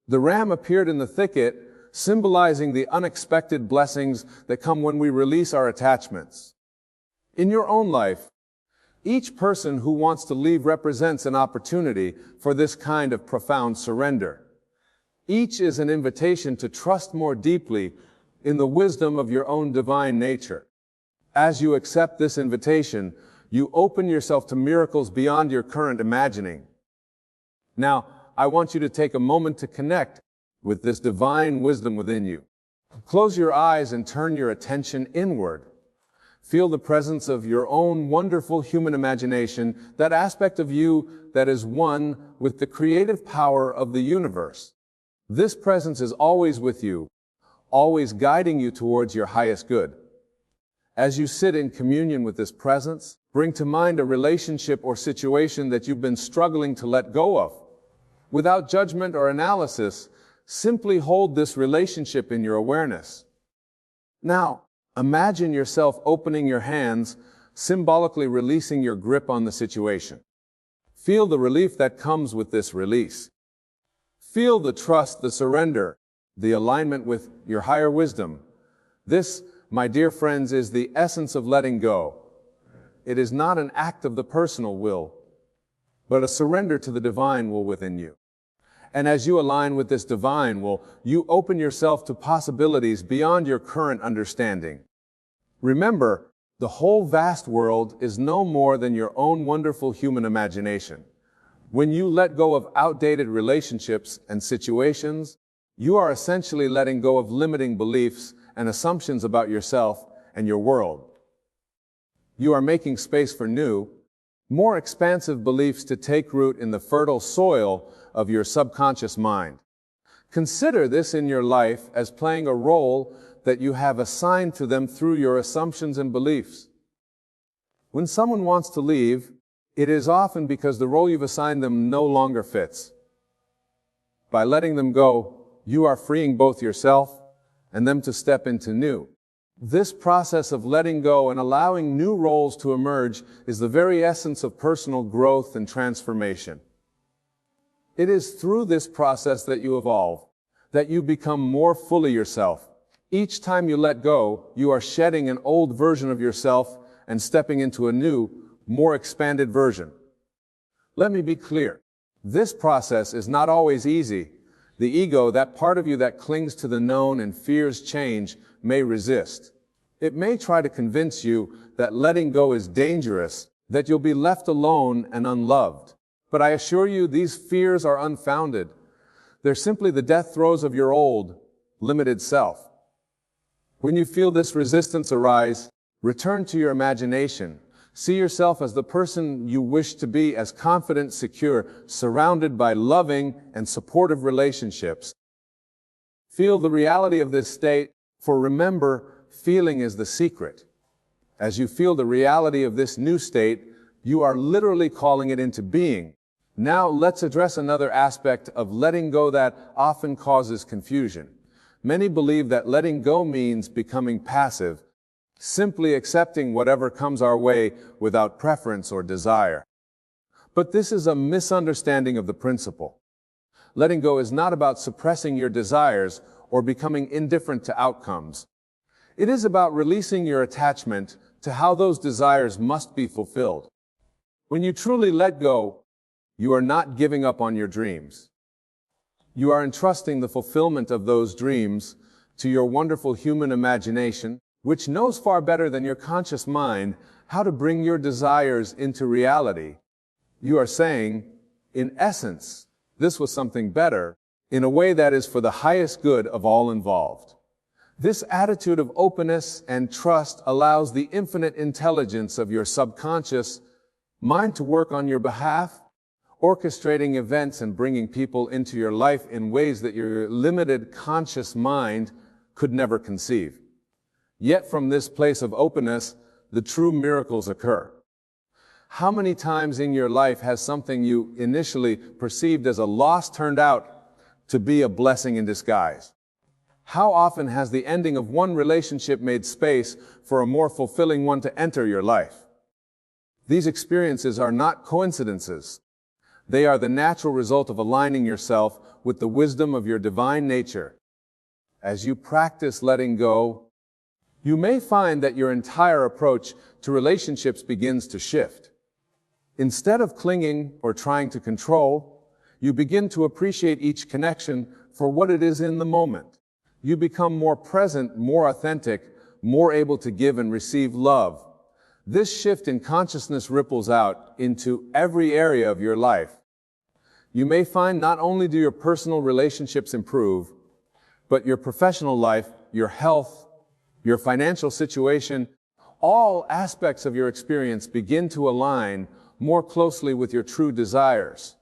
the ram appeared in the thicket, symbolizing the unexpected blessings that come when we release our attachments. In your own life, each person who wants to leave represents an opportunity for this kind of profound surrender. Each is an invitation to trust more deeply in the wisdom of your own divine nature. As you accept this invitation, you open yourself to miracles beyond your current imagining. Now, I want you to take a moment to connect with this divine wisdom within you. Close your eyes and turn your attention inward. Feel the presence of your own wonderful human imagination, that aspect of you that is one with the creative power of the universe. This presence is always with you, always guiding you towards your highest good. As you sit in communion with this presence, bring to mind a relationship or situation that you've been struggling to let go of. Without judgment or analysis, simply hold this relationship in your awareness. Now, imagine yourself opening your hands, symbolically releasing your grip on the situation. Feel the relief that comes with this release. Feel the trust, the surrender, the alignment with your higher wisdom. This, my dear friends, is the essence of letting go. It is not an act of the personal will, but a surrender to the divine will within you. And as you align with this divine will, you open yourself to possibilities beyond your current understanding. Remember, the whole vast world is no more than your own wonderful human imagination. When you let go of outdated relationships and situations, you are essentially letting go of limiting beliefs and assumptions about yourself and your world. You are making space for new, more expansive beliefs to take root in the fertile soil of your subconscious mind. Consider this in your life as playing a role that you have assigned to them through your assumptions and beliefs. When someone wants to leave, it is often because the role you've assigned them no longer fits. By letting them go, you are freeing both yourself and them to step into new. This process of letting go and allowing new roles to emerge is the very essence of personal growth and transformation. It is through this process that you evolve, that you become more fully yourself. Each time you let go, you are shedding an old version of yourself and stepping into a new, more expanded version. Let me be clear. This process is not always easy. The ego, that part of you that clings to the known and fears change, may resist. It may try to convince you that letting go is dangerous, that you'll be left alone and unloved. But I assure you, these fears are unfounded. They're simply the death throes of your old, limited self. When you feel this resistance arise, return to your imagination. See yourself as the person you wish to be, as confident, secure, surrounded by loving and supportive relationships. Feel the reality of this state, for remember, feeling is the secret. As you feel the reality of this new state, you are literally calling it into being. Now let's address another aspect of letting go that often causes confusion. Many believe that letting go means becoming passive, simply accepting whatever comes our way without preference or desire. But this is a misunderstanding of the principle. Letting go is not about suppressing your desires or becoming indifferent to outcomes. It is about releasing your attachment to how those desires must be fulfilled. When you truly let go, you are not giving up on your dreams. You are entrusting the fulfillment of those dreams to your wonderful human imagination, which knows far better than your conscious mind how to bring your desires into reality. You are saying, in essence, this was something better, in a way that is for the highest good of all involved. This attitude of openness and trust allows the infinite intelligence of your subconscious mind to work on your behalf, orchestrating events and bringing people into your life in ways that your limited conscious mind could never conceive. Yet from this place of openness, the true miracles occur. How many times in your life has something you initially perceived as a loss turned out to be a blessing in disguise? How often has the ending of one relationship made space for a more fulfilling one to enter your life? These experiences are not coincidences. They are the natural result of aligning yourself with the wisdom of your divine nature. As you practice letting go, you may find that your entire approach to relationships begins to shift. Instead of clinging or trying to control, you begin to appreciate each connection for what it is in the moment. You become more present, more authentic, more able to give and receive love. This shift in consciousness ripples out into every area of your life. You may find not only do your personal relationships improve, but your professional life, your health, your financial situation, all aspects of your experience begin to align more closely with your true desires.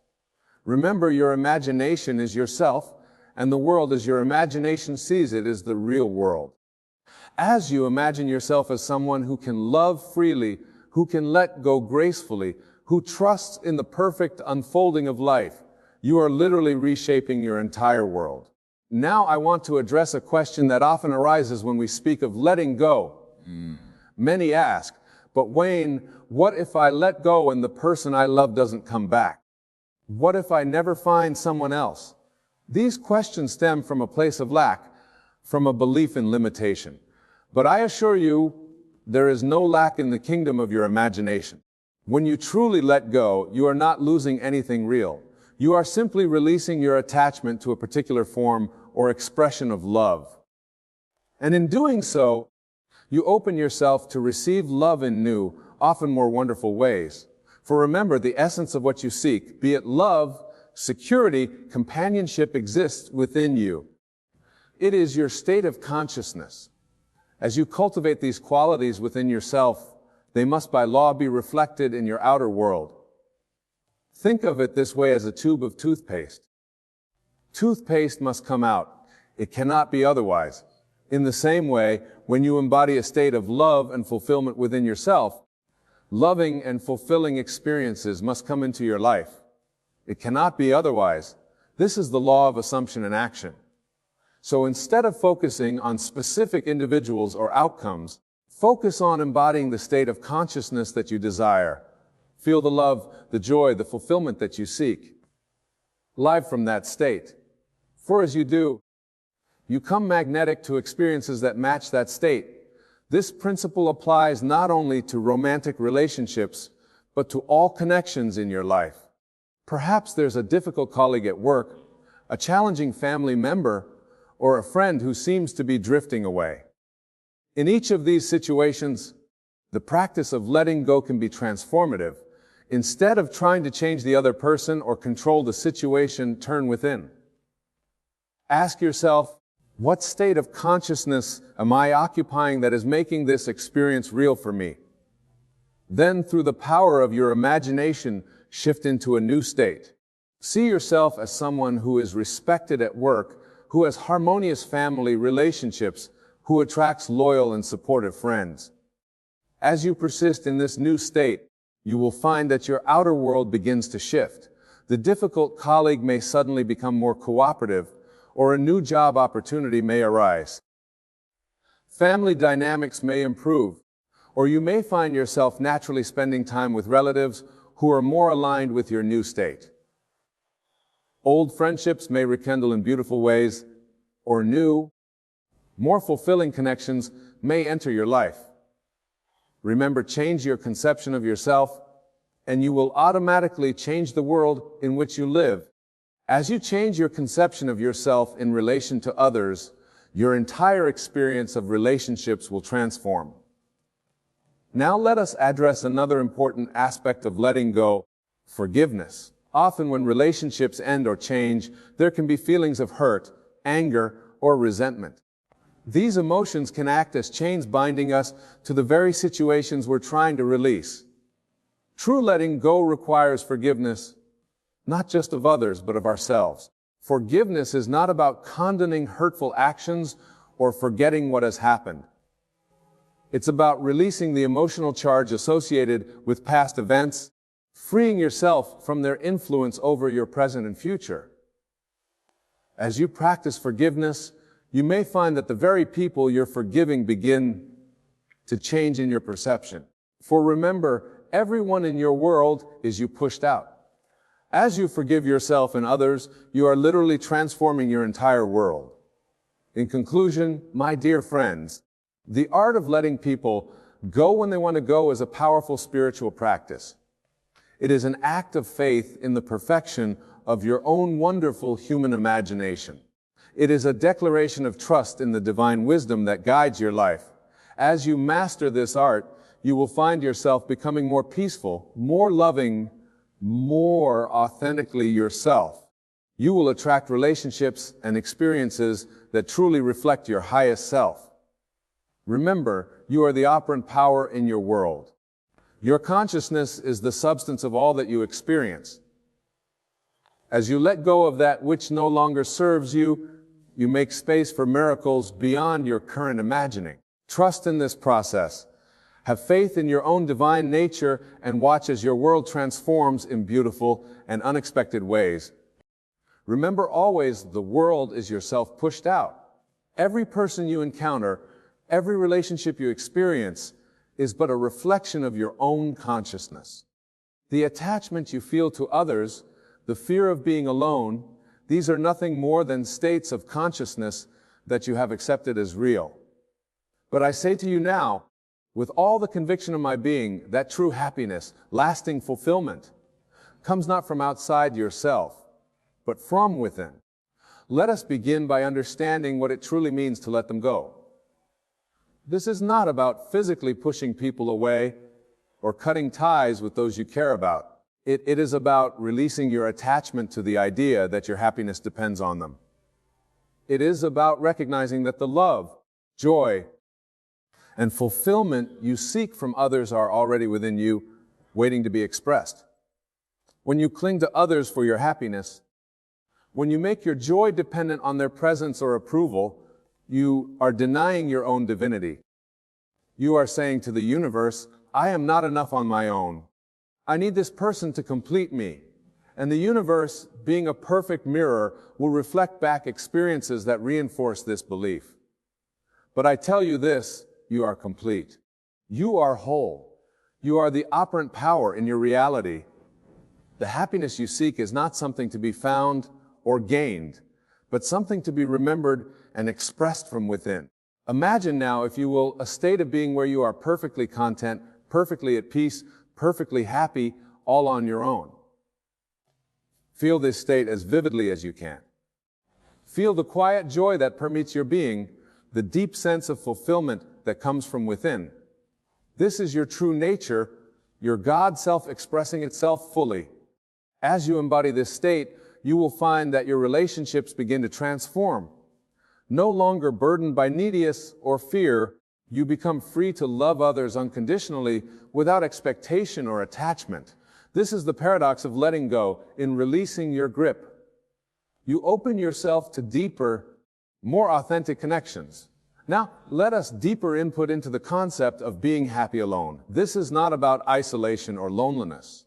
Remember, your imagination is yourself, and the world as your imagination sees it is the real world. As you imagine yourself as someone who can love freely, who can let go gracefully, who trusts in the perfect unfolding of life, you are literally reshaping your entire world. Now I want to address a question that often arises when we speak of letting go. Many ask, but Wayne, what if I let go and the person I love doesn't come back? What if I never find someone else? These questions stem from a place of lack, from a belief in limitation. But I assure you, there is no lack in the kingdom of your imagination. When you truly let go, you are not losing anything real. You are simply releasing your attachment to a particular form or expression of love. And in doing so, you open yourself to receive love in new, often more wonderful ways. For remember, the essence of what you seek, be it love, security, companionship, exists within you. It is your state of consciousness. As you cultivate these qualities within yourself, they must by law be reflected in your outer world. Think of it this way as a tube of toothpaste. Toothpaste must come out. It cannot be otherwise. In the same way, when you embody a state of love and fulfillment within yourself, loving and fulfilling experiences must come into your life. It cannot be otherwise. This is the law of assumption and action. So instead of focusing on specific individuals or outcomes, focus on embodying the state of consciousness that you desire. Feel the love, the joy, the fulfillment that you seek. Live from that state. For as you do, you come magnetic to experiences that match that state. This principle applies not only to romantic relationships, but to all connections in your life. Perhaps there's a difficult colleague at work, a challenging family member, or a friend who seems to be drifting away. In each of these situations, the practice of letting go can be transformative. Instead of trying to change the other person or control the situation, turn within. Ask yourself, what state of consciousness am I occupying that is making this experience real for me? Then, through the power of your imagination, shift into a new state. See yourself as someone who is respected at work, who has harmonious family relationships, who attracts loyal and supportive friends. As you persist in this new state, you will find that your outer world begins to shift. The difficult colleague may suddenly become more cooperative, or a new job opportunity may arise. Family dynamics may improve, or you may find yourself naturally spending time with relatives who are more aligned with your new state. Old friendships may rekindle in beautiful ways, or new, more fulfilling connections may enter your life. Remember, change your conception of yourself, and you will automatically change the world in which you live. As you change your conception of yourself in relation to others, your entire experience of relationships will transform. Now let us address another important aspect of letting go: forgiveness. Often when relationships end or change, there can be feelings of hurt, anger, or resentment. These emotions can act as chains binding us to the very situations we're trying to release. True letting go requires forgiveness, not just of others, but of ourselves. Forgiveness is not about condoning hurtful actions or forgetting what has happened. It's about releasing the emotional charge associated with past events, freeing yourself from their influence over your present and future. As you practice forgiveness, you may find that the very people you're forgiving begin to change in your perception. For remember, everyone in your world is you pushed out. As you forgive yourself and others, you are literally transforming your entire world. In conclusion, my dear friends, the art of letting people go when they want to go is a powerful spiritual practice. It is an act of faith in the perfection of your own wonderful human imagination. It is a declaration of trust in the divine wisdom that guides your life. As you master this art, you will find yourself becoming more peaceful, more loving, more authentically yourself. You will attract relationships and experiences that truly reflect your highest self. Remember, you are the operant power in your world. Your consciousness is the substance of all that you experience. As you let go of that which no longer serves you, you make space for miracles beyond your current imagining. Trust in this process. Have faith in your own divine nature and watch as your world transforms in beautiful and unexpected ways. Remember always, the world is yourself pushed out. Every person you encounter, every relationship you experience, is but a reflection of your own consciousness. The attachment you feel to others, the fear of being alone, these are nothing more than states of consciousness that you have accepted as real. But I say to you now, with all the conviction of my being, that true happiness, lasting fulfillment, comes not from outside yourself, but from within. Let us begin by understanding what it truly means to let them go. This is not about physically pushing people away or cutting ties with those you care about. It is about releasing your attachment to the idea that your happiness depends on them. It is about recognizing that the love, joy, and fulfillment you seek from others are already within you, waiting to be expressed. When you cling to others for your happiness, when you make your joy dependent on their presence or approval, you are denying your own divinity. You are saying to the universe, I am not enough on my own. I need this person to complete me. And the universe, being a perfect mirror, will reflect back experiences that reinforce this belief. But I tell you this, you are complete. You are whole. You are the operant power in your reality. The happiness you seek is not something to be found or gained, but something to be remembered and expressed from within. Imagine now, if you will, a state of being where you are perfectly content, perfectly at peace, perfectly happy, all on your own. Feel this state as vividly as you can. Feel the quiet joy that permeates your being, the deep sense of fulfillment that comes from within. This is your true nature, your God self expressing itself fully. As you embody this state, you will find that your relationships begin to transform. No longer burdened by neediness or fear, you become free to love others unconditionally without expectation or attachment. This is the paradox of letting go, in releasing your grip. You open yourself to deeper, more authentic connections. Now, let us deeper input into the concept of being happy alone. This is not about isolation or loneliness.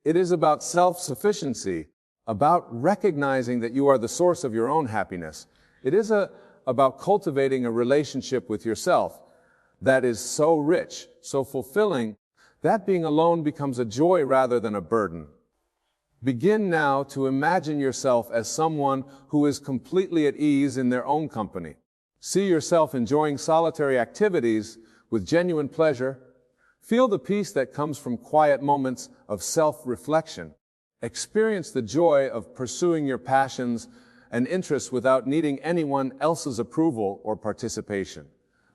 It is about self-sufficiency, about recognizing that you are the source of your own happiness. It is about cultivating a relationship with yourself that is so rich, so fulfilling, that being alone becomes a joy rather than a burden. Begin now to imagine yourself as someone who is completely at ease in their own company. See yourself enjoying solitary activities with genuine pleasure. Feel the peace that comes from quiet moments of self-reflection. Experience the joy of pursuing your passions and interests without needing anyone else's approval or participation.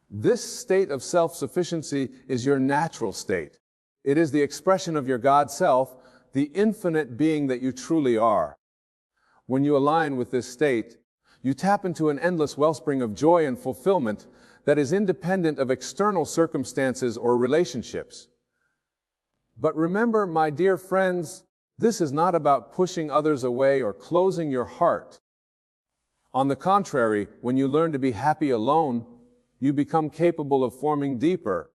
This state of self-sufficiency is your natural state. It is the expression of your God self, the infinite being that you truly are. When you align with this state, you tap into an endless wellspring of joy and fulfillment that is independent of external circumstances or relationships. But remember, my dear friends, this is not about pushing others away or closing your heart. On the contrary, when you learn to be happy alone, you become capable of forming deeper,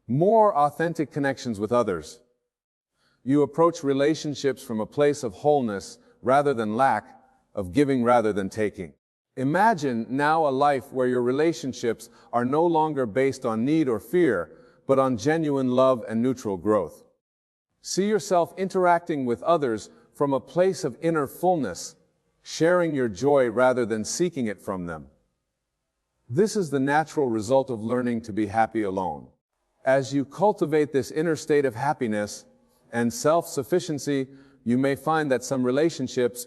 more authentic connections with others. You approach relationships from a place of wholeness rather than lack, of giving rather than taking. Imagine now a life where your relationships are no longer based on need or fear, but on genuine love and neutral growth. See yourself interacting with others from a place of inner fullness, sharing your joy rather than seeking it from them. This is the natural result of learning to be happy alone. As you cultivate this inner state of happiness and self-sufficiency, you may find that some relationships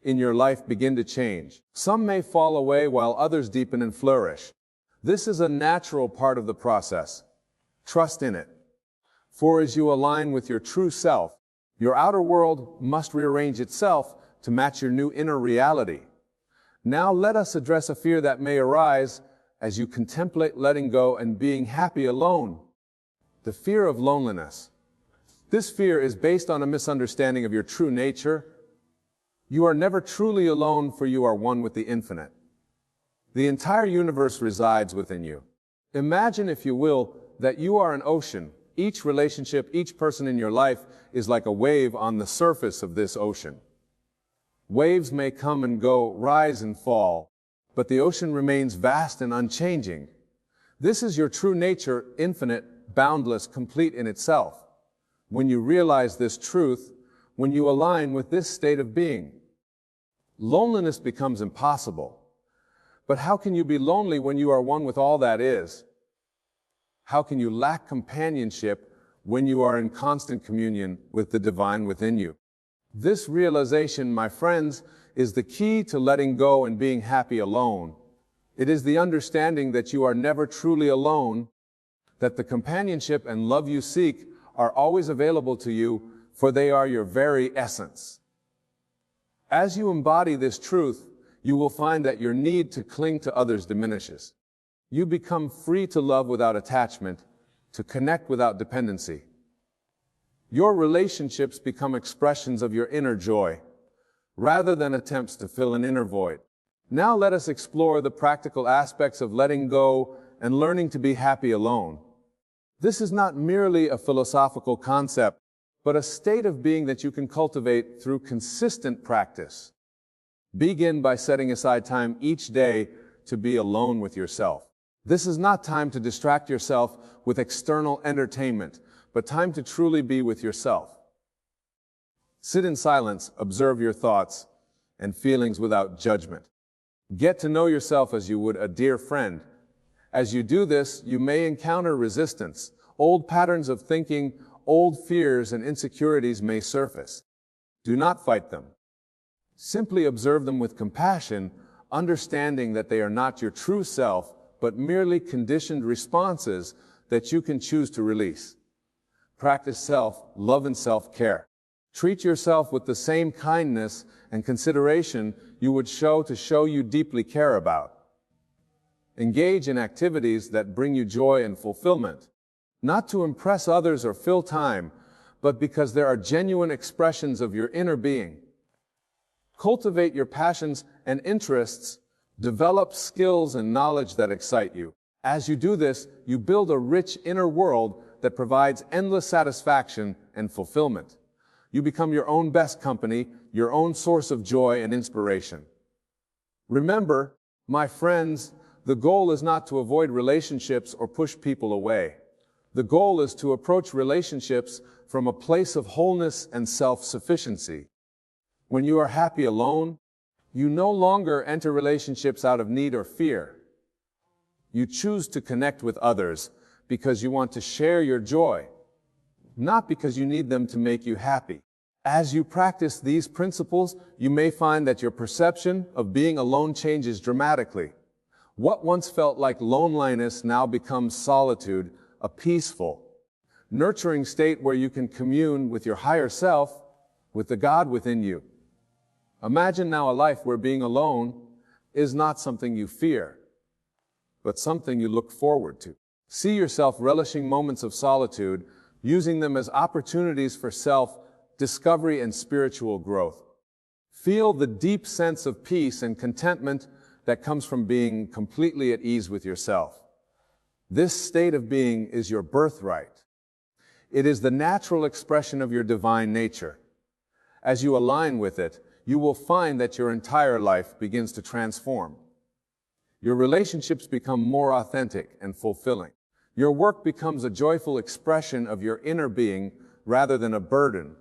in your life begin to change. Some may fall away while others deepen and flourish. This is a natural part of the process. Trust in it. For as you align with your true self, your outer world must rearrange itself to match your new inner reality. Now let us address a fear that may arise as you contemplate letting go and being happy alone. The fear of loneliness. This fear is based on a misunderstanding of your true nature. You are never truly alone, for you are one with the infinite. The entire universe resides within you. Imagine, if you will, that you are an ocean. Each relationship, each person in your life is like a wave on the surface of this ocean. Waves may come and go, rise and fall, but the ocean remains vast and unchanging. This is your true nature, infinite, boundless, complete in itself. When you realize this truth, when you align with this state of being, loneliness becomes impossible. But how can you be lonely when you are one with all that is? How can you lack companionship when you are in constant communion with the divine within you? This realization, my friends, is the key to letting go and being happy alone. It is the understanding that you are never truly alone, that the companionship and love you seek are always available to you, for they are your very essence. As you embody this truth, you will find that your need to cling to others diminishes. You become free to love without attachment, to connect without dependency. Your relationships become expressions of your inner joy, rather than attempts to fill an inner void. Now let us explore the practical aspects of letting go and learning to be happy alone. This is not merely a philosophical concept, but a state of being that you can cultivate through consistent practice. Begin by setting aside time each day to be alone with yourself. This is not time to distract yourself with external entertainment, but time to truly be with yourself. Sit in silence, observe your thoughts and feelings without judgment. Get to know yourself as you would a dear friend. As you do this, you may encounter resistance. Old patterns of thinking, old fears and insecurities may surface. Do not fight them. Simply observe them with compassion, understanding that they are not your true self, but merely conditioned responses that you can choose to release. Practice self-love and self-care. Treat yourself with the same kindness and consideration you would show you deeply care about. Engage in activities that bring you joy and fulfillment, not to impress others or fill time, but because there are genuine expressions of your inner being. Cultivate your passions and interests. Develop skills and knowledge that excite you. As you do this, you build a rich inner world that provides endless satisfaction and fulfillment. You become your own best company, your own source of joy and inspiration. Remember, my friends, the goal is not to avoid relationships or push people away. The goal is to approach relationships from a place of wholeness and self-sufficiency. When you are happy alone, you no longer enter relationships out of need or fear. You choose to connect with others because you want to share your joy, not because you need them to make you happy. As you practice these principles, you may find that your perception of being alone changes dramatically. What once felt like loneliness now becomes solitude, a peaceful, nurturing state where you can commune with your higher self, with the God within you. Imagine now a life where being alone is not something you fear, but something you look forward to. See yourself relishing moments of solitude, using them as opportunities for self-discovery and spiritual growth. Feel the deep sense of peace and contentment that comes from being completely at ease with yourself. This state of being is your birthright. It is the natural expression of your divine nature. As you align with it, you will find that your entire life begins to transform. Your relationships become more authentic and fulfilling. Your work becomes a joyful expression of your inner being rather than a burden.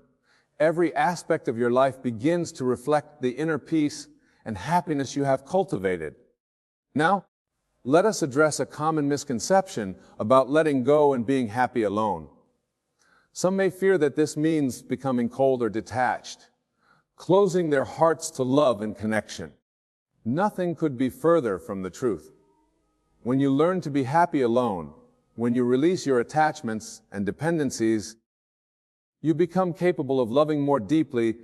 Every aspect of your life begins to reflect the inner peace and happiness you have cultivated. Now, let us address a common misconception about letting go and being happy alone. Some may fear that this means becoming cold or detached, closing their hearts to love and connection. Nothing could be further from the truth. When you learn to be happy alone, when you release your attachments and dependencies, you become capable of loving more deeply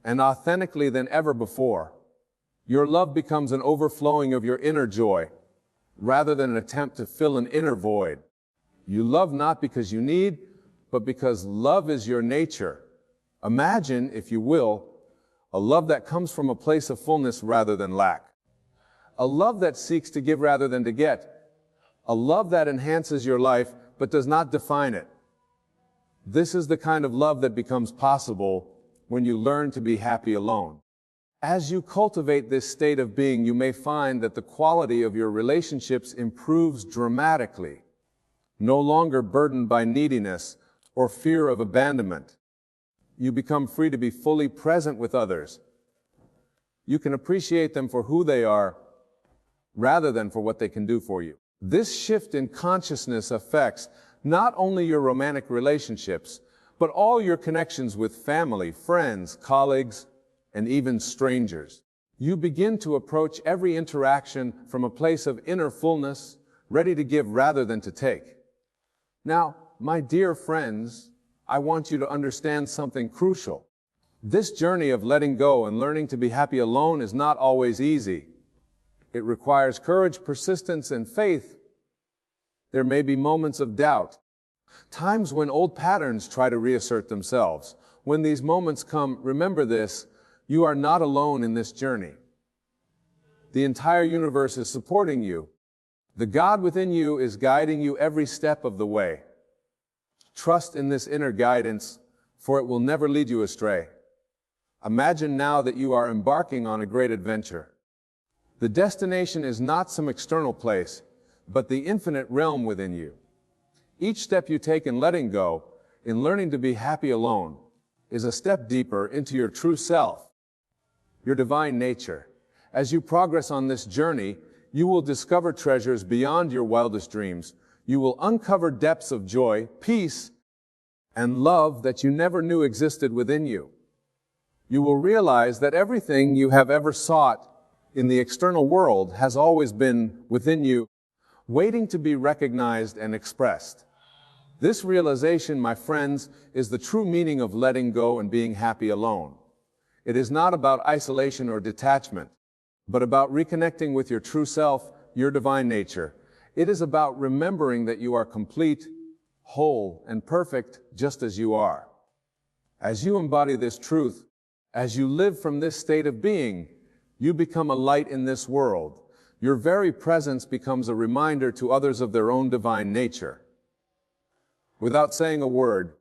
and authentically than ever before. Your love becomes an overflowing of your inner joy, rather than an attempt to fill an inner void. You love not because you need, but because love is your nature. Imagine, if you will, a love that comes from a place of fullness rather than lack. A love that seeks to give rather than to get. A love that enhances your life but does not define it. This is the kind of love that becomes possible when you learn to be happy alone. As you cultivate this state of being, you may find that the quality of your relationships improves dramatically, no longer burdened by neediness or fear of abandonment. You become free to be fully present with others. You can appreciate them for who they are, rather than for what they can do for you. This shift in consciousness affects not only your romantic relationships, but all your connections with family, friends, colleagues, and even strangers. You begin to approach every interaction from a place of inner fullness, ready to give rather than to take. Now, my dear friends, I want you to understand something crucial. This journey of letting go and learning to be happy alone is not always easy. It requires courage, persistence, and faith. There may be moments of doubt, times when old patterns try to reassert themselves. When these moments come, remember this: you are not alone in this journey. The entire universe is supporting you. The God within you is guiding you every step of the way. Trust in this inner guidance, for it will never lead you astray. Imagine now that you are embarking on a great adventure. The destination is not some external place, but the infinite realm within you. Each step you take in letting go, in learning to be happy alone, is a step deeper into your true self, your divine nature. As you progress on this journey, you will discover treasures beyond your wildest dreams. You will uncover depths of joy, peace, and love that you never knew existed within you. You will realize that everything you have ever sought in the external world has always been within you, waiting to be recognized and expressed. This realization, my friends, is the true meaning of letting go and being happy alone. It is not about isolation or detachment, but about reconnecting with your true self, your divine nature. It is about remembering that you are complete, whole, and perfect just as you are. As you embody this truth, as you live from this state of being, you become a light in this world. Your very presence becomes a reminder to others of their own divine nature. Without saying a word,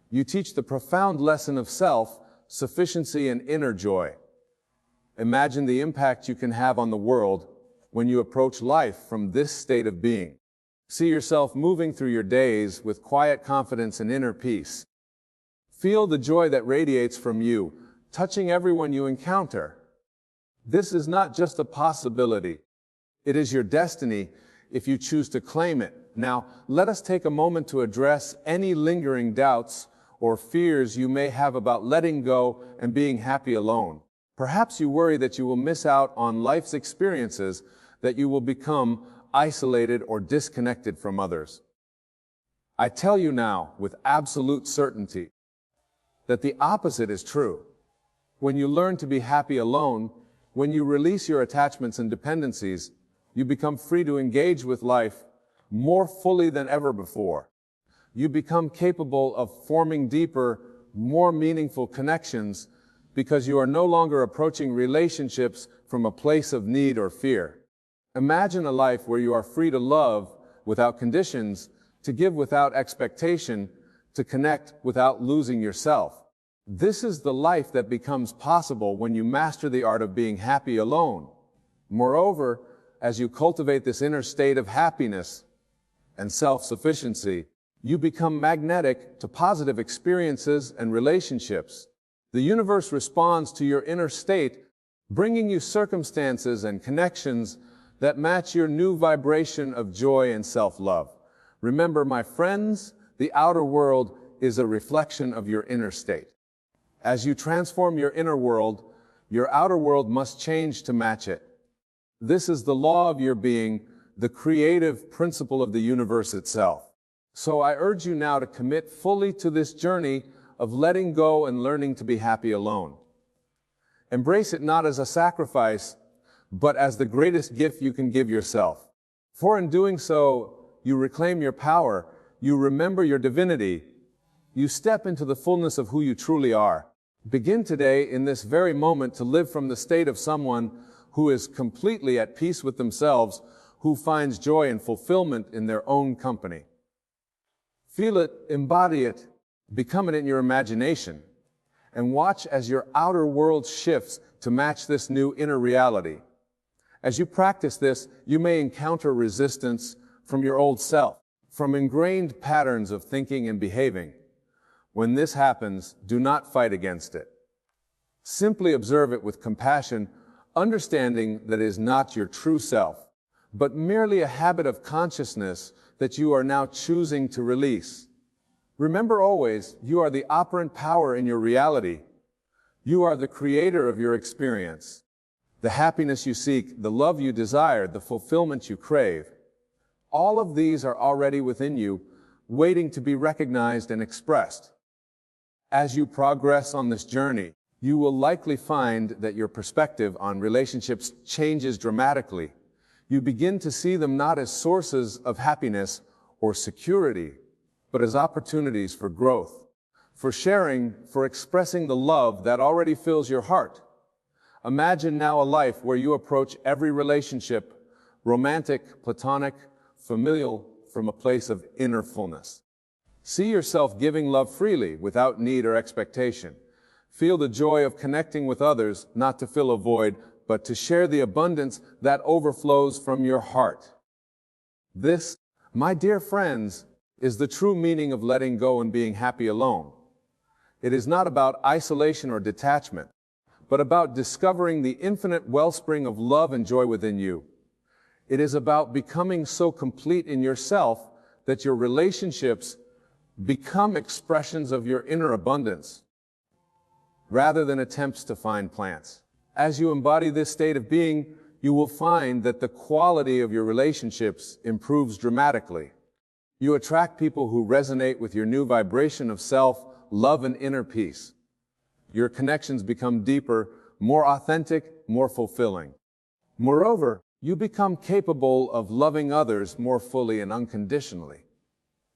you teach the profound lesson of self, sufficiency, and inner joy. Imagine the impact you can have on the world when you approach life from this state of being. See yourself moving through your days with quiet confidence and inner peace. Feel the joy that radiates from you, touching everyone you encounter. This is not just a possibility. It is your destiny if you choose to claim it. Now, let us take a moment to address any lingering doubts or fears you may have about letting go and being happy alone. Perhaps you worry that you will miss out on life's experiences, that you will become isolated or disconnected from others. I tell you now, with absolute certainty, that the opposite is true. When you learn to be happy alone, when you release your attachments and dependencies, you become free to engage with life more fully than ever before. You become capable of forming deeper, more meaningful connections because you are no longer approaching relationships from a place of need or fear. Imagine a life where you are free to love without conditions, to give without expectation, to connect without losing yourself. This is the life that becomes possible when you master the art of being happy alone. Moreover, as you cultivate this inner state of happiness and self-sufficiency, you become magnetic to positive experiences and relationships. The universe responds to your inner state, bringing you circumstances and connections that match your new vibration of joy and self-love. Remember, my friends, the outer world is a reflection of your inner state. As you transform your inner world, your outer world must change to match it. This is the law of your being, the creative principle of the universe itself. So I urge you now to commit fully to this journey of letting go and learning to be happy alone. Embrace it not as a sacrifice, but as the greatest gift you can give yourself. For in doing so, you reclaim your power, you remember your divinity, you step into the fullness of who you truly are. Begin today, in this very moment, to live from the state of someone who is completely at peace with themselves, who finds joy and fulfillment in their own company. Feel it, embody it, become it in your imagination, and watch as your outer world shifts to match this new inner reality. As you practice this, you may encounter resistance from your old self, from ingrained patterns of thinking and behaving. When this happens, do not fight against it. Simply observe it with compassion, understanding that it is not your true self, but merely a habit of consciousness that you are now choosing to release. Remember always, you are the operant power in your reality. You are the creator of your experience. The happiness you seek, the love you desire, the fulfillment you crave. All of these are already within you, waiting to be recognized and expressed. As you progress on this journey, you will likely find that your perspective on relationships changes dramatically. You begin to see them not as sources of happiness or security, but as opportunities for growth, for sharing, for expressing the love that already fills your heart. Imagine now a life where you approach every relationship, romantic, platonic, familial, from a place of inner fullness. See yourself giving love freely, without need or expectation. Feel the joy of connecting with others, not to fill a void, but to share the abundance that overflows from your heart. This, my dear friends, is the true meaning of letting go and being happy alone. It is not about isolation or detachment, but about discovering the infinite wellspring of love and joy within you. It is about becoming so complete in yourself that your relationships become expressions of your inner abundance, rather than attempts to find plants. As you embody this state of being, you will find that the quality of your relationships improves dramatically. You attract people who resonate with your new vibration of self, love, and inner peace. Your connections become deeper, more authentic, more fulfilling. Moreover, you become capable of loving others more fully and unconditionally.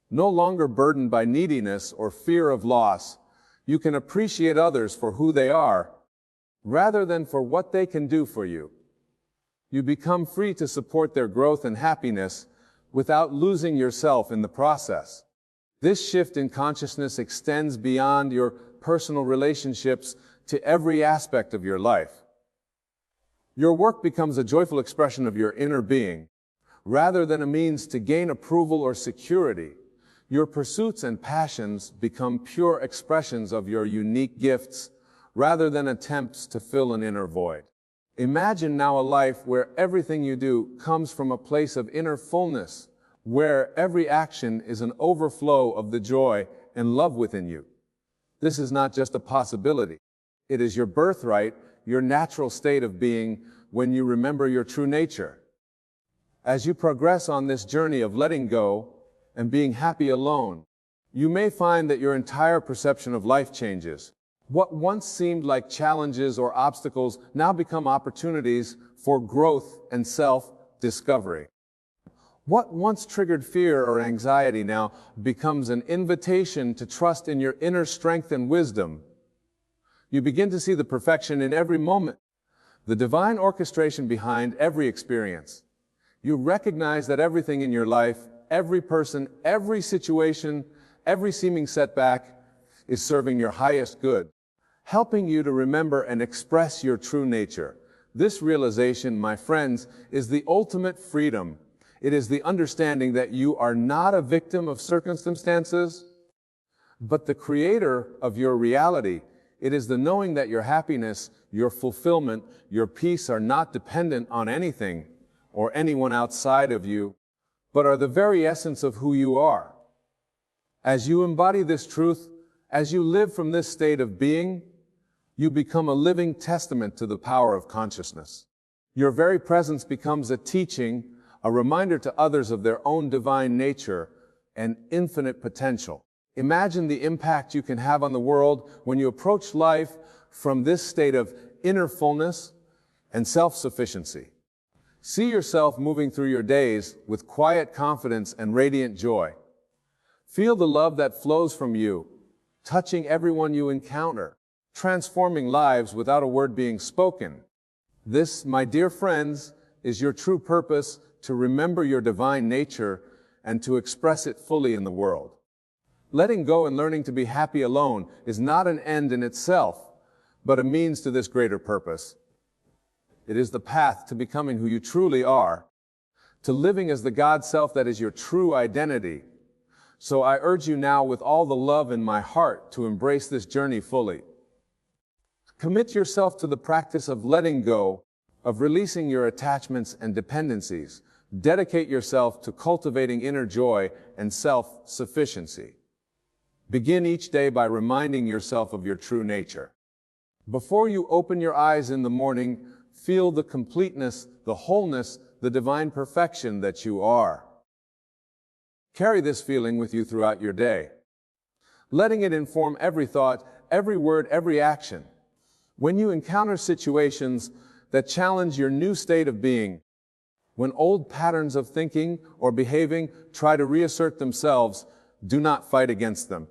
No longer burdened by neediness or fear of loss, you can appreciate others for who they are, rather than for what they can do for you. You become free to support their growth and happiness without losing yourself in the process. This shift in consciousness extends beyond your personal relationships to every aspect of your life. Your work becomes a joyful expression of your inner being, rather than a means to gain approval or security. Your pursuits and passions become pure expressions of your unique gifts, rather than attempts to fill an inner void. Imagine now a life where everything you do comes from a place of inner fullness, where every action is an overflow of the joy and love within you. This is not just a possibility. It is your birthright, your natural state of being when you remember your true nature. As you progress on this journey of letting go and being happy alone, you may find that your entire perception of life changes. What once seemed like challenges or obstacles now become opportunities for growth and self-discovery. What once triggered fear or anxiety now becomes an invitation to trust in your inner strength and wisdom. You begin to see the perfection in every moment, the divine orchestration behind every experience. You recognize that everything in your life, every person, every situation, every seeming setback is serving your highest good, helping you to remember and express your true nature. This realization, my friends, is the ultimate freedom. It is the understanding that you are not a victim of circumstances, but the creator of your reality. It is the knowing that your happiness, your fulfillment, your peace are not dependent on anything or anyone outside of you, but are the very essence of who you are. As you embody this truth, as you live from this state of being, you become a living testament to the power of consciousness. Your very presence becomes a teaching, a reminder to others of their own divine nature and infinite potential. Imagine the impact you can have on the world when you approach life from this state of inner fullness and self-sufficiency. See yourself moving through your days with quiet confidence and radiant joy. Feel the love that flows from you, touching everyone you encounter, transforming lives without a word being spoken. This, my dear friends, is your true purpose: to remember your divine nature and to express it fully in the world. Letting go and learning to be happy alone is not an end in itself, but a means to this greater purpose. It is the path to becoming who you truly are, to living as the God self that is your true identity. So I urge you now with all the love in my heart to embrace this journey fully. Commit yourself to the practice of letting go, of releasing your attachments and dependencies. Dedicate yourself to cultivating inner joy and self-sufficiency. Begin each day by reminding yourself of your true nature. Before you open your eyes in the morning, feel the completeness, the wholeness, the divine perfection that you are. Carry this feeling with you throughout your day, letting it inform every thought, every word, every action. When you encounter situations that challenge your new state of being, when old patterns of thinking or behaving try to reassert themselves, do not fight against them.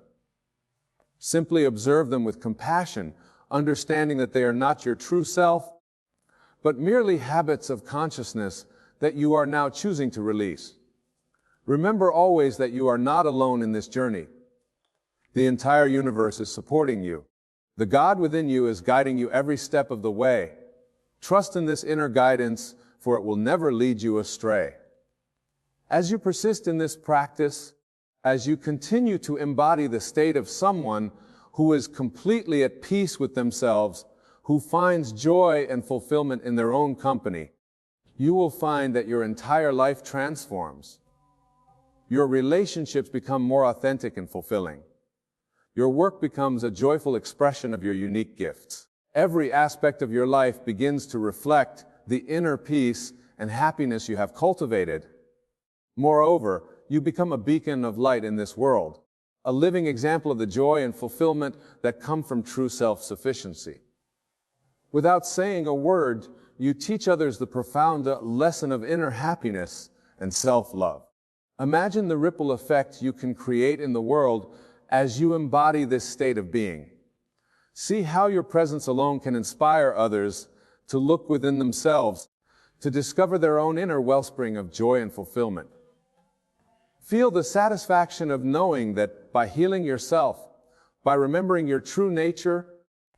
Simply observe them with compassion, understanding that they are not your true self, but merely habits of consciousness that you are now choosing to release. Remember always that you are not alone in this journey. The entire universe is supporting you. The God within you is guiding you every step of the way. Trust in this inner guidance, for it will never lead you astray. As you persist in this practice, as you continue to embody the state of someone who is completely at peace with themselves, who finds joy and fulfillment in their own company, you will find that your entire life transforms. Your relationships become more authentic and fulfilling. Your work becomes a joyful expression of your unique gifts. Every aspect of your life begins to reflect the inner peace and happiness you have cultivated. Moreover, you become a beacon of light in this world, a living example of the joy and fulfillment that come from true self-sufficiency. Without saying a word, you teach others the profound lesson of inner happiness and self-love. Imagine the ripple effect you can create in the world as you embody this state of being. See how your presence alone can inspire others to look within themselves, to discover their own inner wellspring of joy and fulfillment. Feel the satisfaction of knowing that by healing yourself, by remembering your true nature,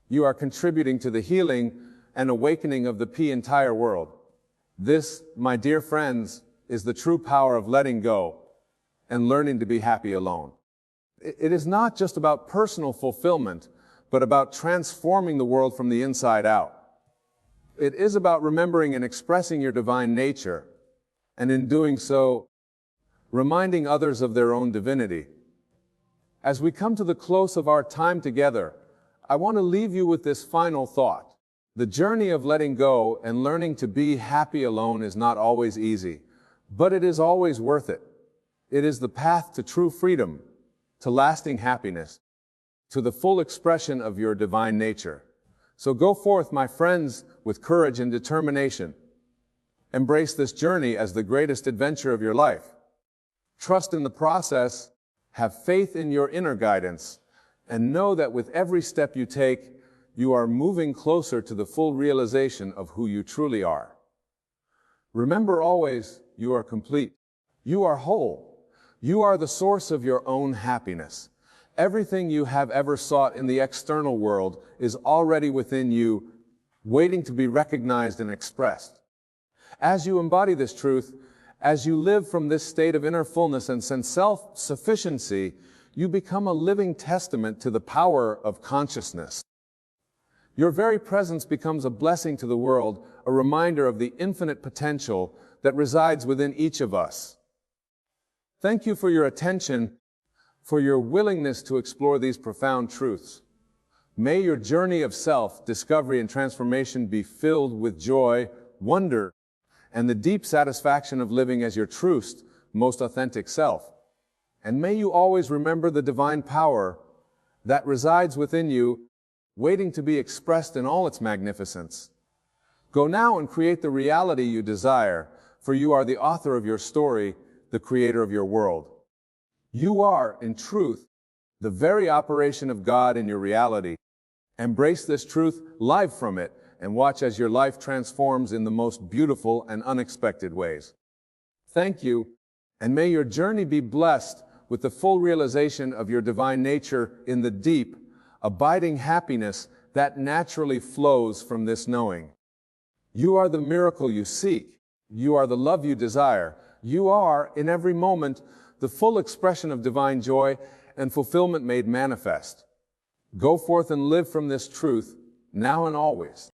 you are contributing to the healing and awakening of the entire world. This, my dear friends, is the true power of letting go and learning to be happy alone. It is not just about personal fulfillment, but about transforming the world from the inside out. It is about remembering and expressing your divine nature, and in doing so, reminding others of their own divinity. As we come to the close of our time together, I want to leave you with this final thought. The journey of letting go and learning to be happy alone is not always easy, but it is always worth it. It is the path to true freedom, to lasting happiness, to the full expression of your divine nature. So go forth, my friends, with courage and determination. Embrace this journey as the greatest adventure of your life. Trust in the process, have faith in your inner guidance, and know that with every step you take, you are moving closer to the full realization of who you truly are. Remember always, you are complete. You are whole. You are the source of your own happiness. Everything you have ever sought in the external world is already within you, waiting to be recognized and expressed. As you embody this truth, as you live from this state of inner fullness and self-sufficiency, you become a living testament to the power of consciousness. Your very presence becomes a blessing to the world, a reminder of the infinite potential that resides within each of us. Thank you for your attention, for your willingness to explore these profound truths. May your journey of self-discovery and transformation be filled with joy, wonder, and the deep satisfaction of living as your truest, most authentic self. And may you always remember the divine power that resides within you, waiting to be expressed in all its magnificence. Go now and create the reality you desire, for you are the author of your story, the creator of your world. You are, in truth, the very operation of God in your reality. Embrace this truth, live from it, and watch as your life transforms in the most beautiful and unexpected ways. Thank you, and may your journey be blessed with the full realization of your divine nature in the deep, abiding happiness that naturally flows from this knowing. You are the miracle you seek. You are the love you desire. You are, in every moment, the full expression of divine joy and fulfillment made manifest. Go forth and live from this truth, now and always.